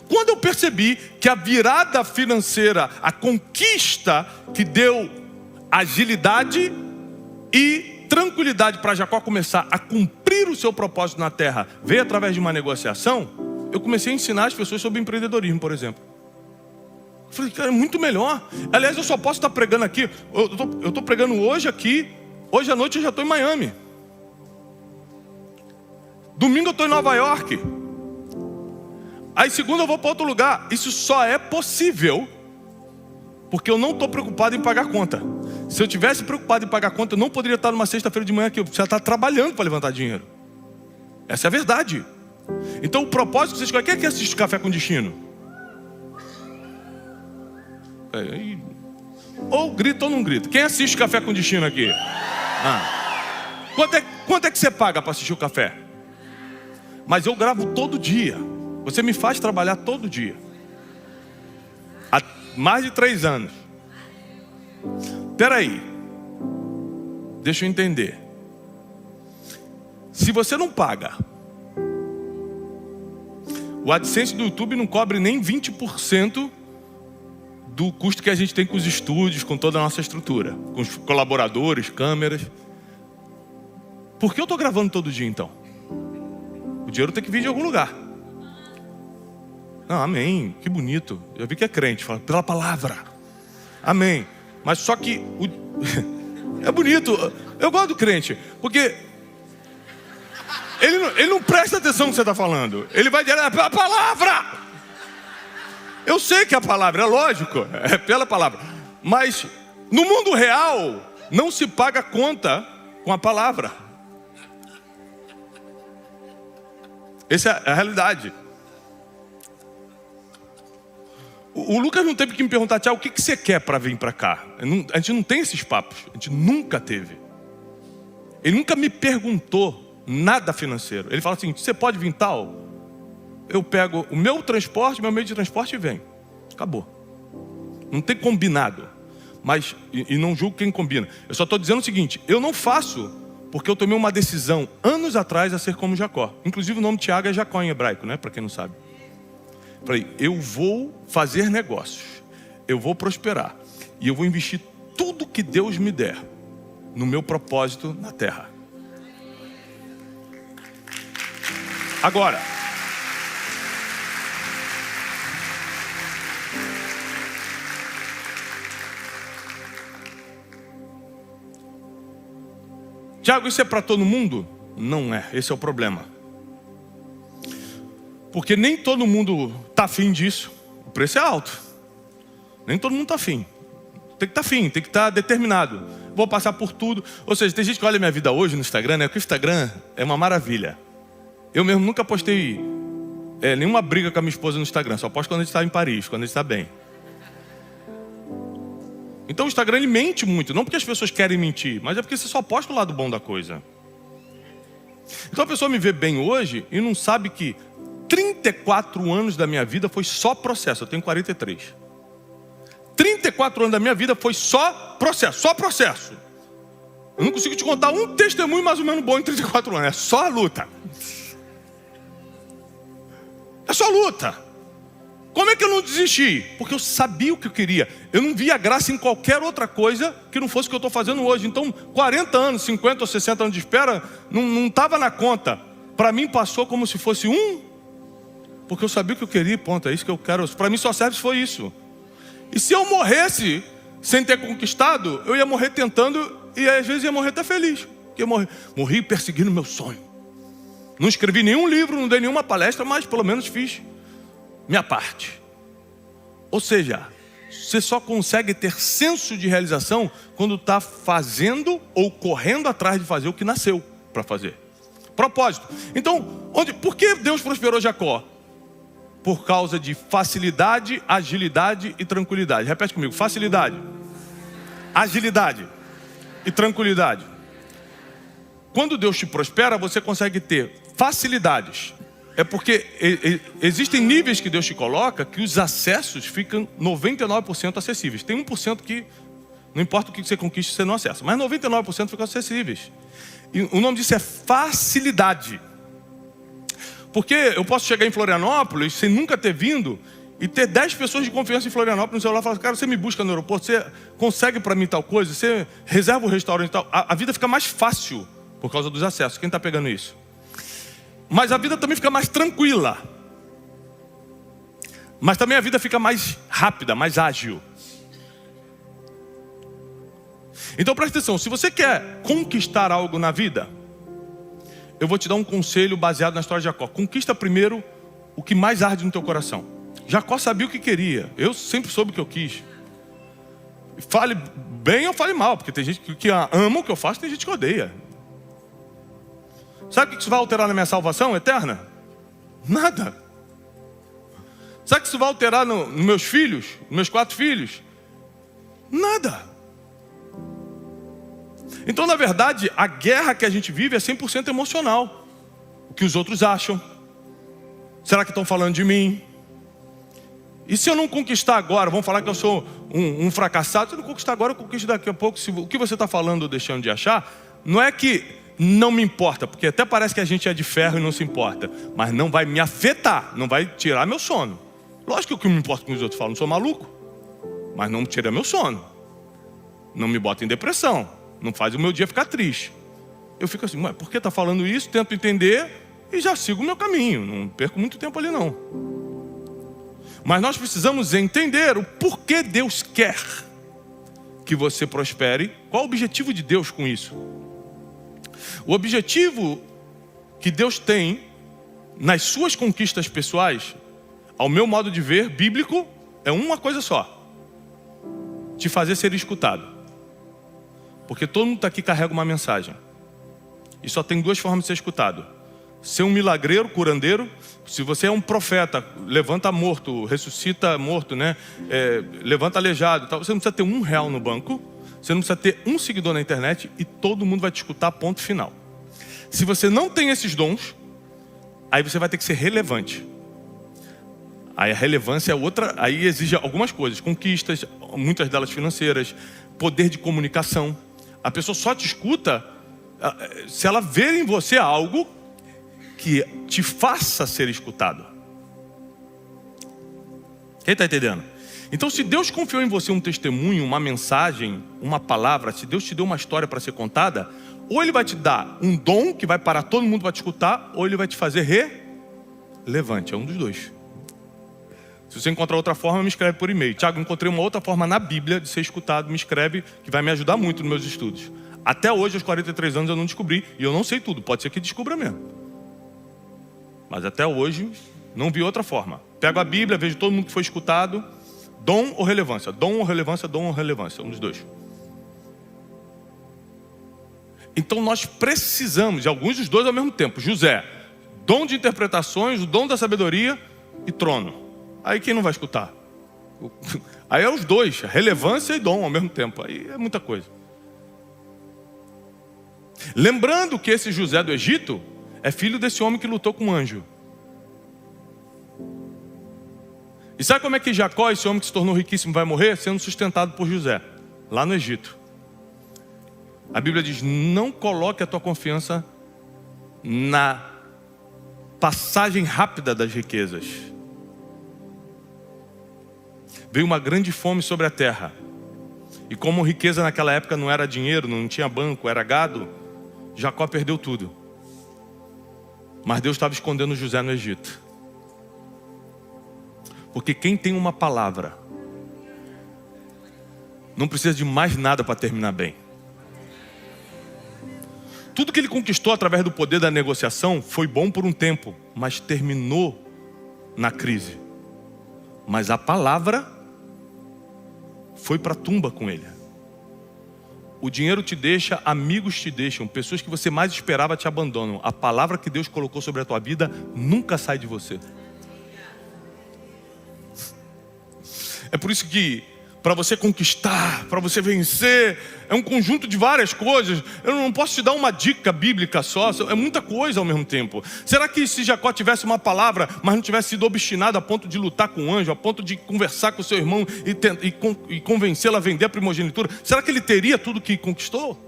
Quando eu percebi que a virada financeira, a conquista que deu agilidade e tranquilidade para Jacó começar a cumprir o seu propósito na terra, veio através de uma negociação, eu comecei a ensinar as pessoas sobre empreendedorismo, por exemplo. Eu falei, cara, é muito melhor. Aliás, eu só posso estar pregando aqui. Eu estou pregando hoje aqui. Hoje à noite eu já estou em Miami. Domingo eu estou em Nova York. Aí segunda eu vou para outro lugar. Isso só é possível porque eu não estou preocupado em pagar conta. Se eu tivesse preocupado em pagar conta, eu não poderia estar numa sexta-feira de manhã aqui. Eu precisaria estar trabalhando para levantar dinheiro. Essa é a verdade. Então o propósito que você escolhe. Quem é que assiste Café com Destino? Ou grita ou não grita. Quem assiste Café com Destino aqui? Quanto é que você paga para assistir o café? Mas eu gravo todo dia. Você me faz trabalhar todo dia. Há mais de 3 anos. Espera aí. Deixa eu entender. Se você não paga, o AdSense do YouTube não cobre nem 20% do custo que a gente tem com os estúdios, com toda a nossa estrutura, com os colaboradores, câmeras. Por que eu estou gravando todo dia então? O dinheiro tem que vir de algum lugar. Não, amém, que bonito. Eu vi que é crente, fala pela palavra. Amém. Mas só que é bonito. Eu gosto do crente, porque ele não presta atenção no que você está falando. Ele vai dizer, é pela palavra. Eu sei que a palavra é lógico, é pela palavra. Mas no mundo real, não se paga conta com a palavra. Essa é a realidade. O Lucas não teve que me perguntar, Tiago, o que você quer para vir para cá? A gente não tem esses papos, a gente nunca teve. Ele nunca me perguntou nada financeiro. Ele fala assim, você pode vir tal? Eu pego o meu transporte, meu meio de transporte e venho. Acabou. Não tem combinado. Mas, e não julgo quem combina. Eu só estou dizendo o seguinte, eu não faço porque eu tomei uma decisão anos atrás a ser como Jacó. Inclusive o nome Tiago é Jacó em hebraico, né? Para quem não sabe. Falei, eu vou fazer negócios. Eu vou prosperar. E eu vou investir tudo que Deus me der no meu propósito na terra. Agora, Tiago, isso é para todo mundo? Não é, esse é o problema. Porque nem todo mundo está afim disso. O preço é alto. Nem todo mundo está afim. Tem que estar afim, tem que estar determinado. Vou passar por tudo. Ou seja, tem gente que olha minha vida hoje no Instagram, né? Porque o Instagram é uma maravilha. Eu mesmo nunca postei nenhuma briga com a minha esposa no Instagram. Só posto quando a gente está em Paris, quando a gente está bem. Então o Instagram ele mente muito. Não porque as pessoas querem mentir, mas é porque você só posta o lado bom da coisa. Então a pessoa me vê bem hoje e não sabe que 30 34 anos da minha vida foi só processo. Eu tenho 43. 34 anos da minha vida foi só processo, só processo. Eu não consigo te contar um testemunho mais ou menos bom em 34 anos. É só luta. É só luta. Como é que eu não desisti? Porque eu sabia o que eu queria. Eu não via graça em qualquer outra coisa que não fosse o que eu estou fazendo hoje. Então, 40 anos, 50 ou 60 anos de espera, não estava na conta. Para mim passou como se fosse porque eu sabia o que eu queria, ponto. É isso que eu quero. Para mim só serve se foi isso. E se eu morresse sem ter conquistado, eu ia morrer tentando e às vezes ia morrer até feliz. Porque morri perseguindo meu sonho. Não escrevi nenhum livro, não dei nenhuma palestra, mas pelo menos fiz minha parte. Ou seja, você só consegue ter senso de realização quando está fazendo ou correndo atrás de fazer o que nasceu para fazer. Propósito. Então, por que Deus prosperou Jacó? Por causa de facilidade, agilidade e tranquilidade. Repete comigo: facilidade, agilidade e tranquilidade. Quando Deus te prospera, você consegue ter facilidades. É porque existem níveis que Deus te coloca que os acessos ficam 99% acessíveis. Tem 1% que não importa o que você conquiste, você não acessa. Mas 99% ficam acessíveis. E o nome disso é facilidade. Porque eu posso chegar em Florianópolis sem nunca ter vindo e ter 10 pessoas de confiança em Florianópolis no celular e falar: cara, você me busca no aeroporto, você consegue para mim tal coisa, você reserva o restaurante e tal. A vida fica mais fácil por causa dos acessos. Quem está pegando isso? Mas a vida também fica mais tranquila. Mas também a vida fica mais rápida, mais ágil. Então presta atenção, se você quer conquistar algo na vida, eu vou te dar um conselho baseado na história de Jacó. Conquista primeiro o que mais arde no teu coração. Jacó sabia o que queria. Eu sempre soube o que eu quis. Fale bem ou fale mal, porque tem gente que ama o que eu faço, tem gente que odeia. Sabe o que isso vai alterar na minha salvação eterna? Nada. Sabe o que isso vai alterar nos meus filhos, nos meus 4 filhos? Nada. Então, na verdade, a guerra que a gente vive é 100% emocional. O que os outros acham? Será que estão falando de mim? E se eu não conquistar agora, vão falar que eu sou um fracassado. Se eu não conquistar agora, eu conquisto daqui a pouco. O que você está falando ou deixando de achar, não é que não me importa, porque até parece que a gente é de ferro e não se importa, mas não vai me afetar, não vai tirar meu sono. Lógico que o que me importa com os outros falam, não sou maluco, mas não me tira meu sono, não me bota em depressão, não faz o meu dia ficar triste. Eu fico assim: mas por que está falando isso? Tento entender e já sigo o meu caminho, não perco muito tempo ali não. Mas nós precisamos entender o porquê Deus quer que você prospere. Qual o objetivo de Deus com isso? O objetivo que Deus tem nas suas conquistas pessoais, ao meu modo de ver, bíblico, é uma coisa só: te fazer ser escutado. Porque todo mundo aqui carrega uma mensagem. E só tem 2 formas de ser escutado: ser um milagreiro, curandeiro. Se você é um profeta, levanta morto, ressuscita morto, né? Levanta aleijado, tal. Você não precisa ter R$1 no banco. Você não precisa ter um seguidor na internet e todo mundo vai te escutar, ponto final. Se você não tem esses dons, aí você vai ter que ser relevante. Aí a relevância é outra, aí exige algumas coisas: conquistas, muitas delas financeiras, poder de comunicação. A pessoa só te escuta se ela ver em você algo que te faça ser escutado. Quem está entendendo? Então, se Deus confiou em você um testemunho, uma mensagem, uma palavra, se Deus te deu uma história para ser contada, ou Ele vai te dar um dom que vai parar todo mundo para te escutar, ou Ele vai te fazer relevante. É um dos dois. Se você encontrar outra forma, me escreve por e-mail. Tiago, encontrei uma outra forma na Bíblia de ser escutado, me escreve, que vai me ajudar muito nos meus estudos. Até hoje, aos 43 anos, eu não descobri, e eu não sei tudo, pode ser que descubra mesmo. Mas até hoje, não vi outra forma. Pego a Bíblia, vejo todo mundo que foi escutado. Dom ou relevância? Dom ou relevância? Dom ou relevância? Um dos dois. Então nós precisamos de alguns dos dois ao mesmo tempo. José, dom de interpretações, o dom da sabedoria e trono. Aí quem não vai escutar? Aí é os dois, relevância e dom ao mesmo tempo. Aí é muita coisa. Lembrando que esse José do Egito é filho desse homem que lutou com um anjo. E sabe como é que Jacó, esse homem que se tornou riquíssimo, vai morrer? Sendo sustentado por José, lá no Egito. A Bíblia diz, não coloque a tua confiança na passagem rápida das riquezas. Veio uma grande fome sobre a terra. E como riqueza naquela época não era dinheiro, não tinha banco, era gado, Jacó perdeu tudo. Mas Deus estava escondendo José no Egito. Porque quem tem uma palavra não precisa de mais nada para terminar bem. Tudo que ele conquistou através do poder da negociação foi bom por um tempo, mas terminou na crise. Mas a palavra foi para a tumba com ele. O dinheiro te deixa, amigos te deixam, pessoas que você mais esperava te abandonam. A palavra que Deus colocou sobre a tua vida nunca sai de você. É por isso que para você conquistar, para você vencer, é um conjunto de várias coisas. Eu não posso te dar uma dica bíblica só, é muita coisa ao mesmo tempo. Será que se Jacó tivesse uma palavra, mas não tivesse sido obstinado a ponto de lutar com o anjo, a ponto de conversar com o seu irmão e convencê-lo a vender a primogenitura, será que ele teria tudo que conquistou?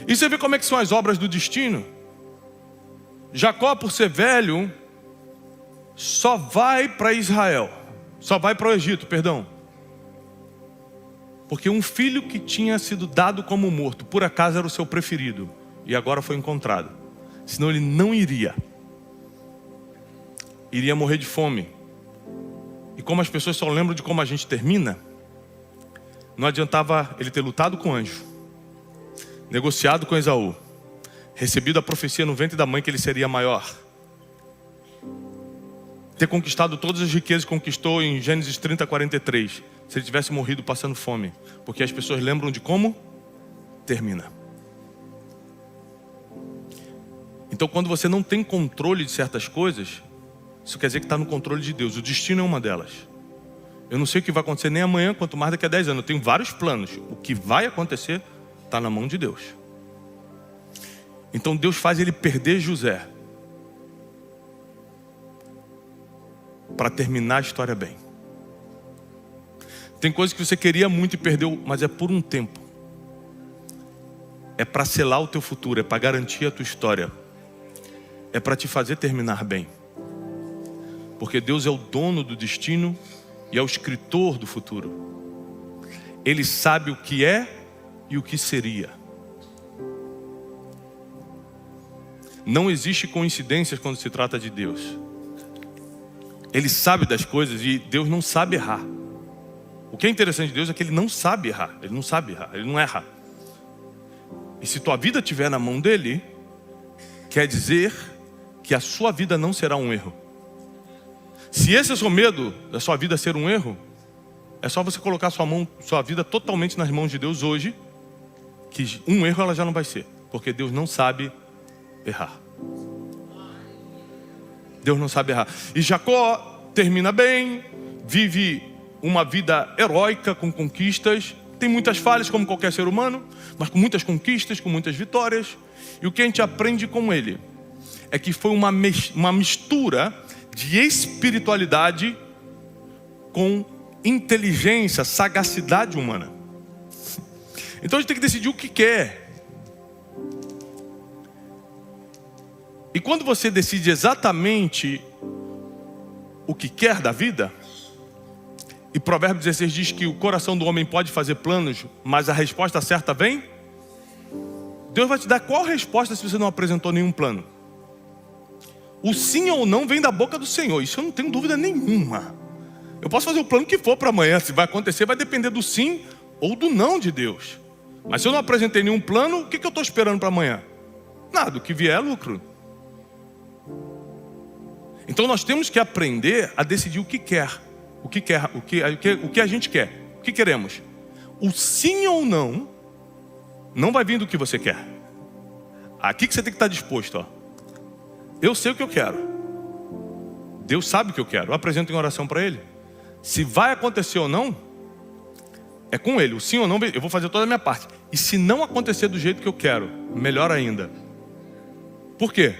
E você vê como é que são as obras do destino. Jacó, por ser velho, só vai para Israel, só vai para o Egito, perdão. Porque um filho que tinha sido dado como morto, por acaso era o seu preferido, e agora foi encontrado. Senão ele não iria morrer de fome. E como as pessoas só lembram de como a gente termina, não adiantava ele ter lutado com o anjo, negociado com Esaú, recebido a profecia no ventre da mãe que ele seria maior, ter conquistado todas as riquezas que conquistou em Gênesis 30, 43, se ele tivesse morrido passando fome. Porque as pessoas lembram de como termina. Então quando você não tem controle de certas coisas, isso quer dizer que está no controle de Deus. O destino é uma delas. Eu não sei o que vai acontecer nem amanhã, quanto mais daqui a 10 anos. Eu tenho vários planos. O que vai acontecer está na mão de Deus. Então Deus faz ele perder José para terminar a história bem. Tem coisas que você queria muito e perdeu, mas é por um tempo. É para selar o teu futuro, é para garantir a tua história. É para te fazer terminar bem. Porque Deus é o dono do destino e é o escritor do futuro. Ele sabe o que é e o que seria. Não existe coincidências quando se trata de Deus. Ele sabe das coisas e Deus não sabe errar. O que é interessante de Deus é que Ele não sabe errar. Ele não sabe errar, Ele não erra. E se tua vida estiver na mão dEle, quer dizer que a sua vida não será um erro. Se esse é o seu medo da sua vida ser um erro, é só você colocar sua vida totalmente nas mãos de Deus hoje, que um erro ela já não vai ser. Porque Deus não sabe errar. Deus não sabe errar. E Jacó termina bem, vive uma vida heróica com conquistas. Tem muitas falhas como qualquer ser humano, mas com muitas conquistas, com muitas vitórias. E o que a gente aprende com ele é que foi uma mistura de espiritualidade com inteligência, sagacidade humana. Então a gente tem que decidir o que quer. E quando você decide exatamente o que quer da vida, e Provérbios 16 diz que o coração do homem pode fazer planos, mas a resposta certa vem, Deus vai te dar qual resposta se você não apresentou nenhum plano? O sim ou não vem da boca do Senhor, isso eu não tenho dúvida nenhuma. Eu posso fazer o plano que for para amanhã, se vai acontecer vai depender do sim ou do não de Deus. Mas se eu não apresentei nenhum plano, o que eu estou esperando para amanhã? Nada, o que vier é lucro. Então nós temos que aprender a decidir o que quer. O que a gente quer. O que queremos. O sim ou não vai vir do que você quer. Aqui que você tem que estar disposto. Ó. Eu sei o que eu quero. Deus sabe o que eu quero. Eu apresento em oração para Ele. Se vai acontecer ou não, é com Ele. O sim ou não, eu vou fazer toda a minha parte. E se não acontecer do jeito que eu quero, melhor ainda. Por quê?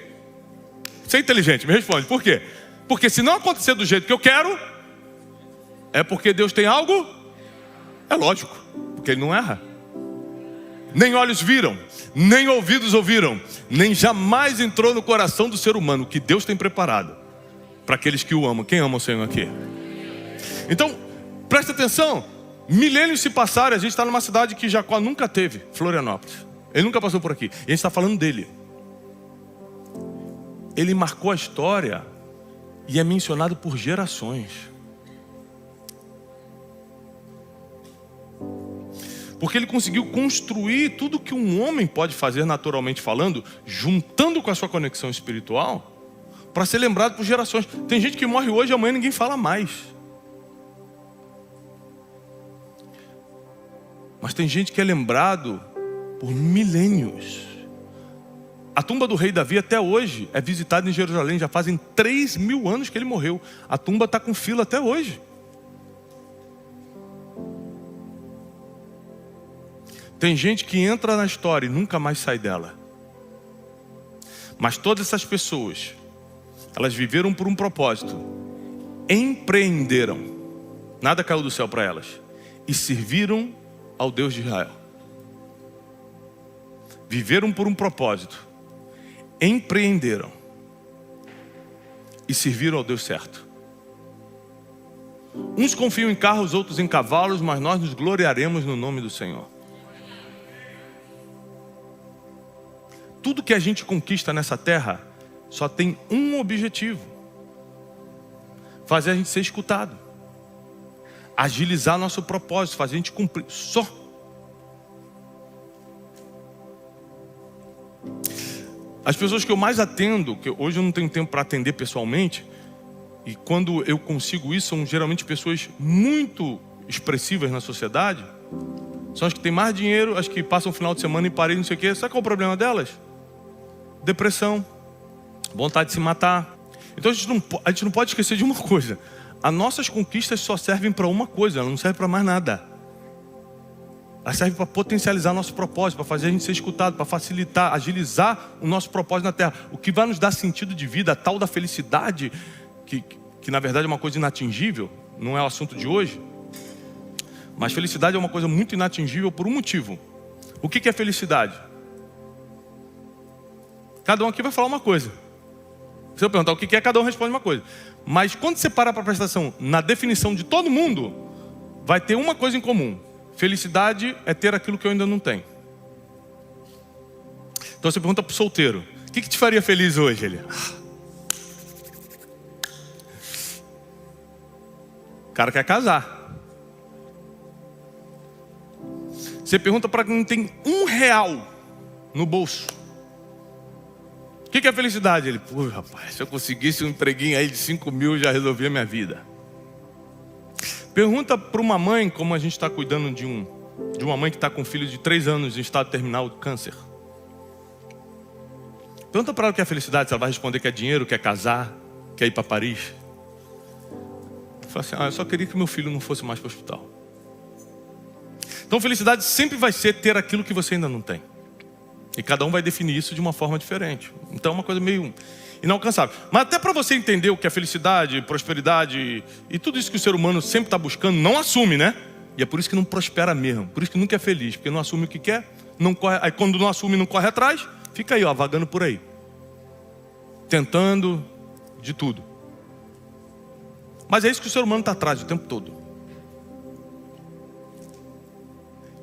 Você é inteligente, me responde. Por quê? Porque se não acontecer do jeito que eu quero, é porque Deus tem algo? É lógico, porque Ele não erra. Nem olhos viram, nem ouvidos ouviram, nem jamais entrou no coração do ser humano o que Deus tem preparado para aqueles que o amam. Quem ama o Senhor aqui? Então, presta atenção. Milênios se passaram, a gente está numa cidade que Jacó nunca teve, Florianópolis. Ele nunca passou por aqui, e a gente está falando dele. Ele marcou a história e é mencionado por gerações. Porque ele conseguiu construir tudo que um homem pode fazer naturalmente falando, juntando com a sua conexão espiritual, para ser lembrado por gerações. Tem gente que morre hoje e amanhã ninguém fala mais. Mas tem gente que é lembrado por milênios. A tumba do rei Davi até hoje é visitada em Jerusalém. Já fazem 3.000 anos que ele morreu. A tumba está com fila até hoje. Tem gente que entra na história e nunca mais sai dela. Mas todas essas pessoas, elas viveram por um propósito. Empreenderam. Nada caiu do céu para elas. E serviram ao Deus de Israel. Viveram por um propósito. Empreenderam. E serviram ao Deus certo. Uns confiam em carros, outros em cavalos, mas nós nos gloriaremos no nome do Senhor. Tudo que a gente conquista nessa terra só tem um objetivo: fazer a gente ser escutado, agilizar nosso propósito, fazer a gente cumprir. Só. As pessoas que eu mais atendo, que hoje eu não tenho tempo para atender pessoalmente, e quando eu consigo isso, são geralmente pessoas muito expressivas na sociedade, são as que têm mais dinheiro, as que passam o final de semana em Paris, não sei o quê. Sabe qual é o problema delas? Depressão, vontade de se matar. Então a gente não pode esquecer de uma coisa: as nossas conquistas só servem para uma coisa, elas não servem para mais nada. Elas servem para potencializar nosso propósito, para fazer a gente ser escutado, para facilitar, agilizar o nosso propósito na terra. O que vai nos dar sentido de vida, a tal da felicidade, que na verdade é uma coisa inatingível, não é o assunto de hoje. Mas felicidade é uma coisa muito inatingível por um motivo. O que é felicidade? Cada um aqui vai falar uma coisa. Se eu perguntar o que é, cada um responde uma coisa. Mas quando você para para prestar atenção na definição de todo mundo, vai ter uma coisa em comum: felicidade é ter aquilo que eu ainda não tenho. Então você pergunta para o solteiro: o que te faria feliz hoje? Ele: o cara quer casar. Você pergunta para quem não tem R$1 no bolso: o que é felicidade? Ele: pô, rapaz, se eu conseguisse um empreguinho aí de 5.000, já resolvia a minha vida. Pergunta para uma mãe, como a gente está cuidando de uma mãe que está com um filho de 3 anos em estado terminal de câncer. Pergunta para ela o que é felicidade, se ela vai responder que é dinheiro, quer casar, quer ir para Paris. Fala assim: eu só queria que meu filho não fosse mais para o hospital. Então felicidade sempre vai ser ter aquilo que você ainda não tem. E cada um vai definir isso de uma forma diferente. Então é uma coisa meio inalcançável. Mas até para você entender o que é felicidade, prosperidade e tudo isso que o ser humano sempre está buscando, não assume, né? E é por isso que não prospera mesmo. Por isso que nunca é feliz. Porque não assume o que quer, não corre, aí quando não assume, não corre atrás, fica aí, ó, vagando por aí. Tentando de tudo. Mas é isso que o ser humano está atrás o tempo todo.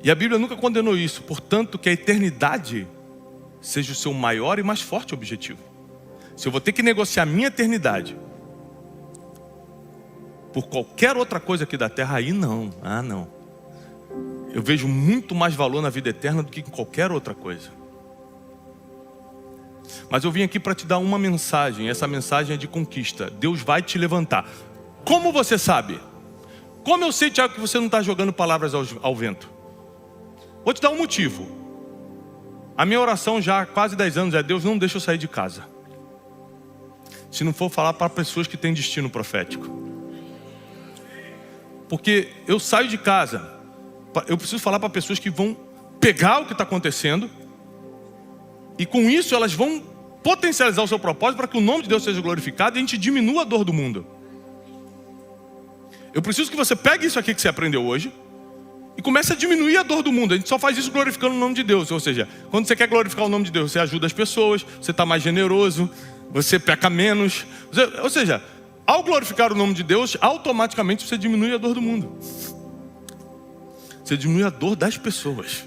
E a Bíblia nunca condenou isso. Portanto, que a eternidade seja o seu maior e mais forte objetivo. Se eu vou ter que negociar minha eternidade por qualquer outra coisa aqui da terra, aí não. Não. Eu vejo muito mais valor na vida eterna do que em qualquer outra coisa. Mas eu vim aqui para te dar uma mensagem. Essa mensagem é de conquista. Deus vai te levantar. Como você sabe? Como eu sei, Tiago, que você não está jogando palavras ao vento? Vou te dar um motivo. A minha oração já há quase 10 anos é: Deus, não deixa eu sair de casa se não for falar para pessoas que têm destino profético. Porque eu saio de casa, eu preciso falar para pessoas que vão pegar o que está acontecendo, e com isso elas vão potencializar o seu propósito para que o nome de Deus seja glorificado e a gente diminua a dor do mundo. Eu preciso que você pegue isso aqui que você aprendeu hoje e comece a diminuir a dor do mundo. A gente só faz isso glorificando o nome de Deus. Ou seja, quando você quer glorificar o nome de Deus, você ajuda as pessoas, você está mais generoso, você peca menos. Ou seja, ao glorificar o nome de Deus, automaticamente você diminui a dor do mundo. Você diminui a dor das pessoas.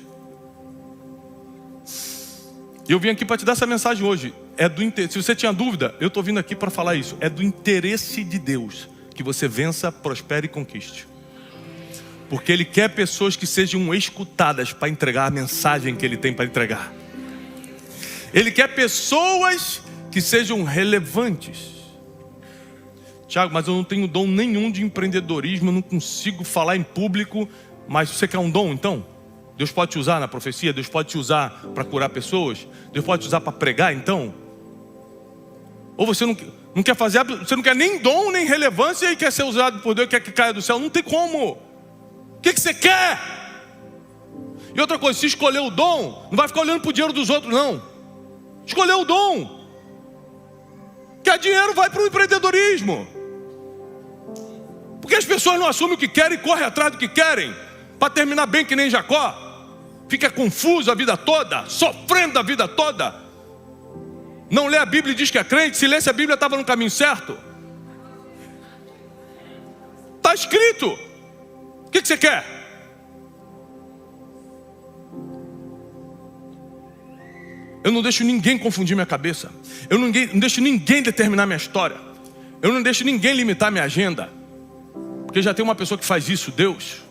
E eu vim aqui para te dar essa mensagem hoje. Se você tinha dúvida, eu estou vindo aqui para falar isso. É do interesse de Deus que você vença, prospere e conquiste. Porque Ele quer pessoas que sejam escutadas para entregar a mensagem que Ele tem para entregar. Ele quer pessoas que sejam relevantes. Tiago, mas eu não tenho dom nenhum de empreendedorismo, eu não consigo falar em público. Mas você quer um dom então? Deus pode te usar na profecia, Deus pode te usar para curar pessoas, Deus pode te usar para pregar então? Ou você não quer fazer, você não quer nem dom, nem relevância e quer ser usado por Deus, quer que caia do céu? Não tem como. O que você quer? E outra coisa, se escolher o dom, não vai ficar olhando para o dinheiro dos outros não. Escolher o dom. Quer dinheiro, vai para o empreendedorismo. Porque as pessoas não assumem o que querem e correm atrás do que querem, para terminar bem que nem Jacó. Fica confuso a vida toda, sofrendo a vida toda. Não lê a Bíblia e diz que é crente. Se lesse a Bíblia estava no caminho certo. Está escrito. O que você quer? Eu não deixo ninguém confundir minha cabeça. Eu não deixo ninguém determinar minha história. Eu não deixo ninguém limitar minha agenda. Porque já tem uma pessoa que faz isso, Deus.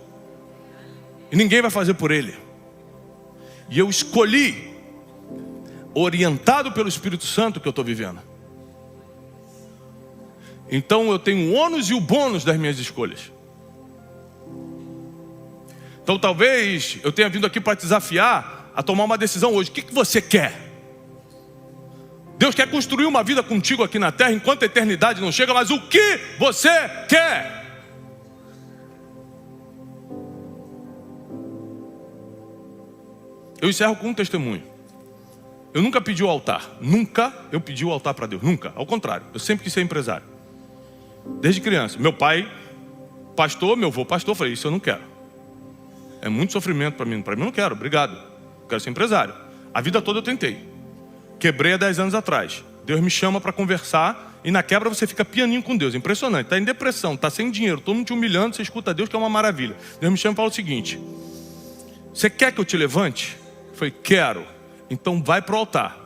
E ninguém vai fazer por Ele. E eu escolhi, orientado pelo Espírito Santo, que eu estou vivendo. Então eu tenho o ônus e o bônus das minhas escolhas. Então talvez eu tenha vindo aqui para te desafiar a tomar uma decisão hoje. O que você quer? Deus quer construir uma vida contigo aqui na terra enquanto a eternidade não chega. Mas o que você quer? Eu encerro com um testemunho. Eu nunca pedi o altar. Nunca eu pedi o altar para Deus. Nunca. Ao contrário. Eu sempre quis ser empresário. Desde criança. Meu pai, pastor, meu avô, pastor. Eu falei, isso eu não quero. É muito sofrimento para mim. Para mim eu não quero. Obrigado. Eu quero ser empresário. A vida toda eu tentei. Quebrei há 10 anos atrás. Deus me chama para conversar. E na quebra você fica pianinho com Deus. Impressionante. Está em depressão. Está sem dinheiro. Todo mundo te humilhando. Você escuta Deus, que é uma maravilha. Deus me chama e fala o seguinte. Você quer que eu te levante? Eu falei, quero. Então vai para o altar.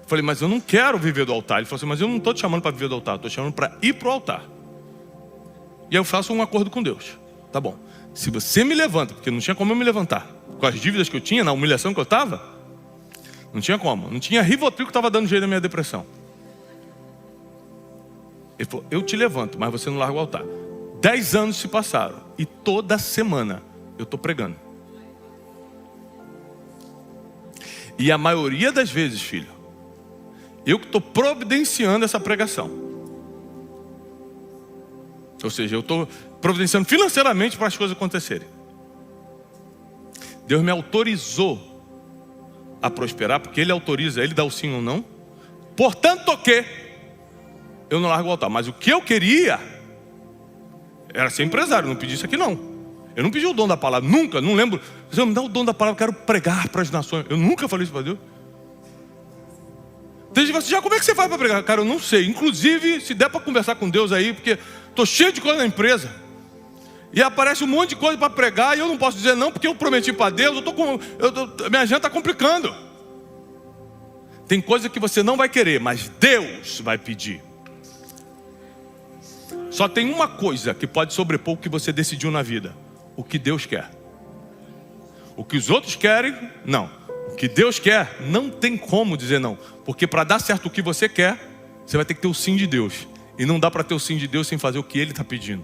Eu falei, mas eu não quero viver do altar. Ele falou assim, mas eu não estou te chamando para viver do altar. Estou te chamando para ir para o altar. E aí eu faço um acordo com Deus. Tá bom. Se você me levanta, porque não tinha como eu me levantar. Com as dívidas que eu tinha, na humilhação que eu estava. Não tinha como. Não tinha Rivotril que estava dando jeito na minha depressão. Ele falou, eu te levanto, mas você não larga o altar. 10 anos se passaram. E toda semana eu estou pregando. E a maioria das vezes, filho, eu que estou providenciando essa pregação. Ou seja, eu estou providenciando financeiramente para as coisas acontecerem. Deus me autorizou a prosperar, porque Ele autoriza, Ele dá o sim ou não. Portanto, que eu não largo o altar. Mas o que eu queria era ser empresário, não pedi isso aqui não. Eu não pedi o dom da palavra, nunca, não lembro. Deus me dá o dom da palavra, eu quero pregar para as nações. Eu nunca falei isso para Deus. Tem gente que fala, já como é que você faz para pregar? Cara, eu não sei. Inclusive, se der para conversar com Deus aí, porque estou cheio de coisa na empresa. E aparece um monte de coisa para pregar e eu não posso dizer não, porque eu prometi para Deus, minha agenda está complicando. Tem coisa que você não vai querer, mas Deus vai pedir. Só tem uma coisa que pode sobrepor o que você decidiu na vida. O que Deus quer. O que os outros querem, não. O que Deus quer, não tem como dizer não. Porque para dar certo o que você quer, você vai ter que ter o sim de Deus. E não dá para ter o sim de Deus sem fazer o que Ele está pedindo.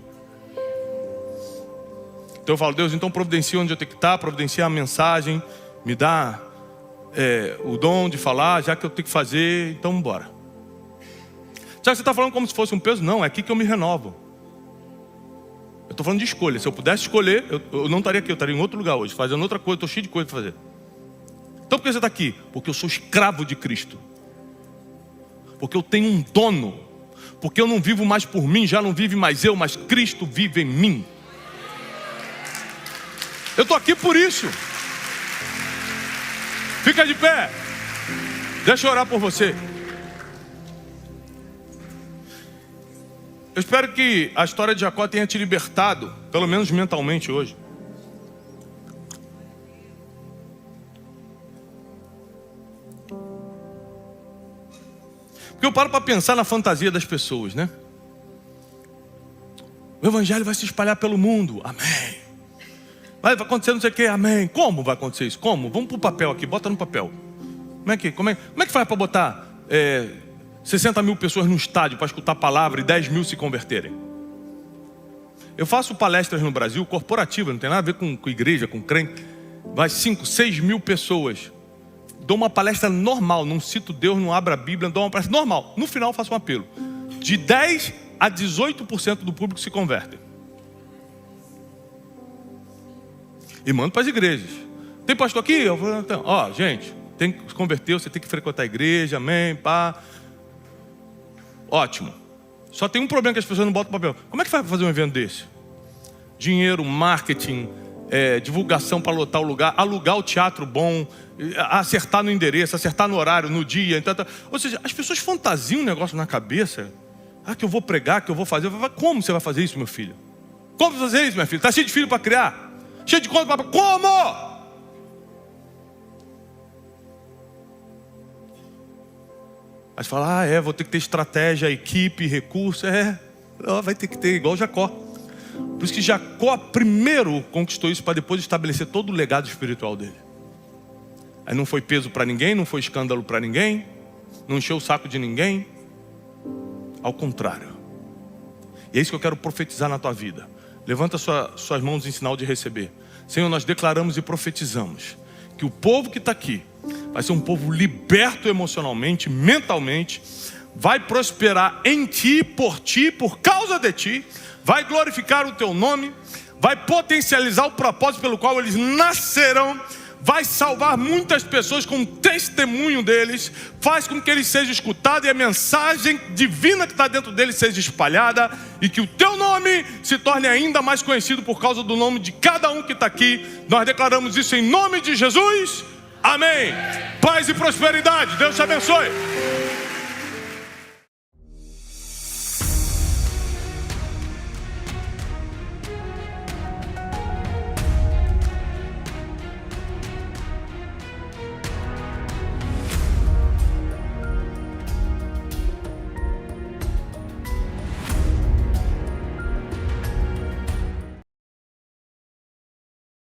Então eu falo, Deus, então providencia onde eu tenho que estar, providencia a mensagem, me dá o dom de falar, já que eu tenho que fazer, então bora. Já que você está falando como se fosse um peso, não, é aqui que eu me renovo. Eu estou falando de escolha. Se eu pudesse escolher, eu não estaria aqui, eu estaria em outro lugar hoje, fazendo outra coisa, estou cheio de coisa para fazer. Então por que você está aqui? Porque eu sou escravo de Cristo. Porque eu tenho um dono. Porque eu não vivo mais por mim, já não vive mais eu, mas Cristo vive em mim. Eu estou aqui por isso. Fica de pé. Deixa eu orar por você. Eu espero que a história de Jacó tenha te libertado, pelo menos mentalmente hoje. Porque eu paro para pensar na fantasia das pessoas, né? O evangelho vai se espalhar pelo mundo, amém. Vai acontecer não sei o que, amém. Como vai acontecer isso? Como? Vamos para o papel aqui, bota no papel. Como é que faz para botar 60 mil pessoas no estádio para escutar a palavra e 10 mil se converterem? Eu faço palestras no Brasil, corporativa, não tem nada a ver com igreja, com crente. Vai 5, 6 mil pessoas. Dou uma palestra normal, não cito Deus, não abro a Bíblia, dou uma palestra normal. No final faço um apelo. De 10 a 18% do público se convertem. E mando para as igrejas. Tem pastor aqui? Eu falo, então, gente, tem que se converter, você tem que frequentar a igreja, amém, pá. Ótimo. Só tem um problema que as pessoas não botam papel. Como é que faz para fazer um evento desse? Dinheiro, marketing, divulgação para lotar o lugar, alugar o teatro bom, acertar no endereço, acertar no horário, no dia. Então, ou seja, as pessoas fantasiam um negócio na cabeça. Que eu vou pregar, que eu vou fazer. Como você vai fazer isso, meu filho? Como você vai fazer isso, minha filha? Está cheio de filho para criar? Cheio de conta para... Como? Aí você fala, vou ter que ter estratégia, equipe, recurso. Vai ter que ter, igual Jacó. Por isso que Jacó primeiro conquistou isso para depois estabelecer todo o legado espiritual dele. Aí não foi peso para ninguém, não foi escândalo para ninguém, não encheu o saco de ninguém. Ao contrário. E é isso que eu quero profetizar na tua vida. Levanta suas mãos em sinal de receber. Senhor, nós declaramos e profetizamos que o povo que está aqui vai ser um povo liberto emocionalmente, mentalmente, vai prosperar em ti, por causa de ti, vai glorificar o teu nome, vai potencializar o propósito pelo qual eles nascerão, vai salvar muitas pessoas com testemunho deles, faz com que eles sejam escutados e a mensagem divina que está dentro deles seja espalhada e que o teu nome se torne ainda mais conhecido por causa do nome de cada um que está aqui. Nós declaramos isso em nome de Jesus, amém. Paz e prosperidade, Deus te abençoe.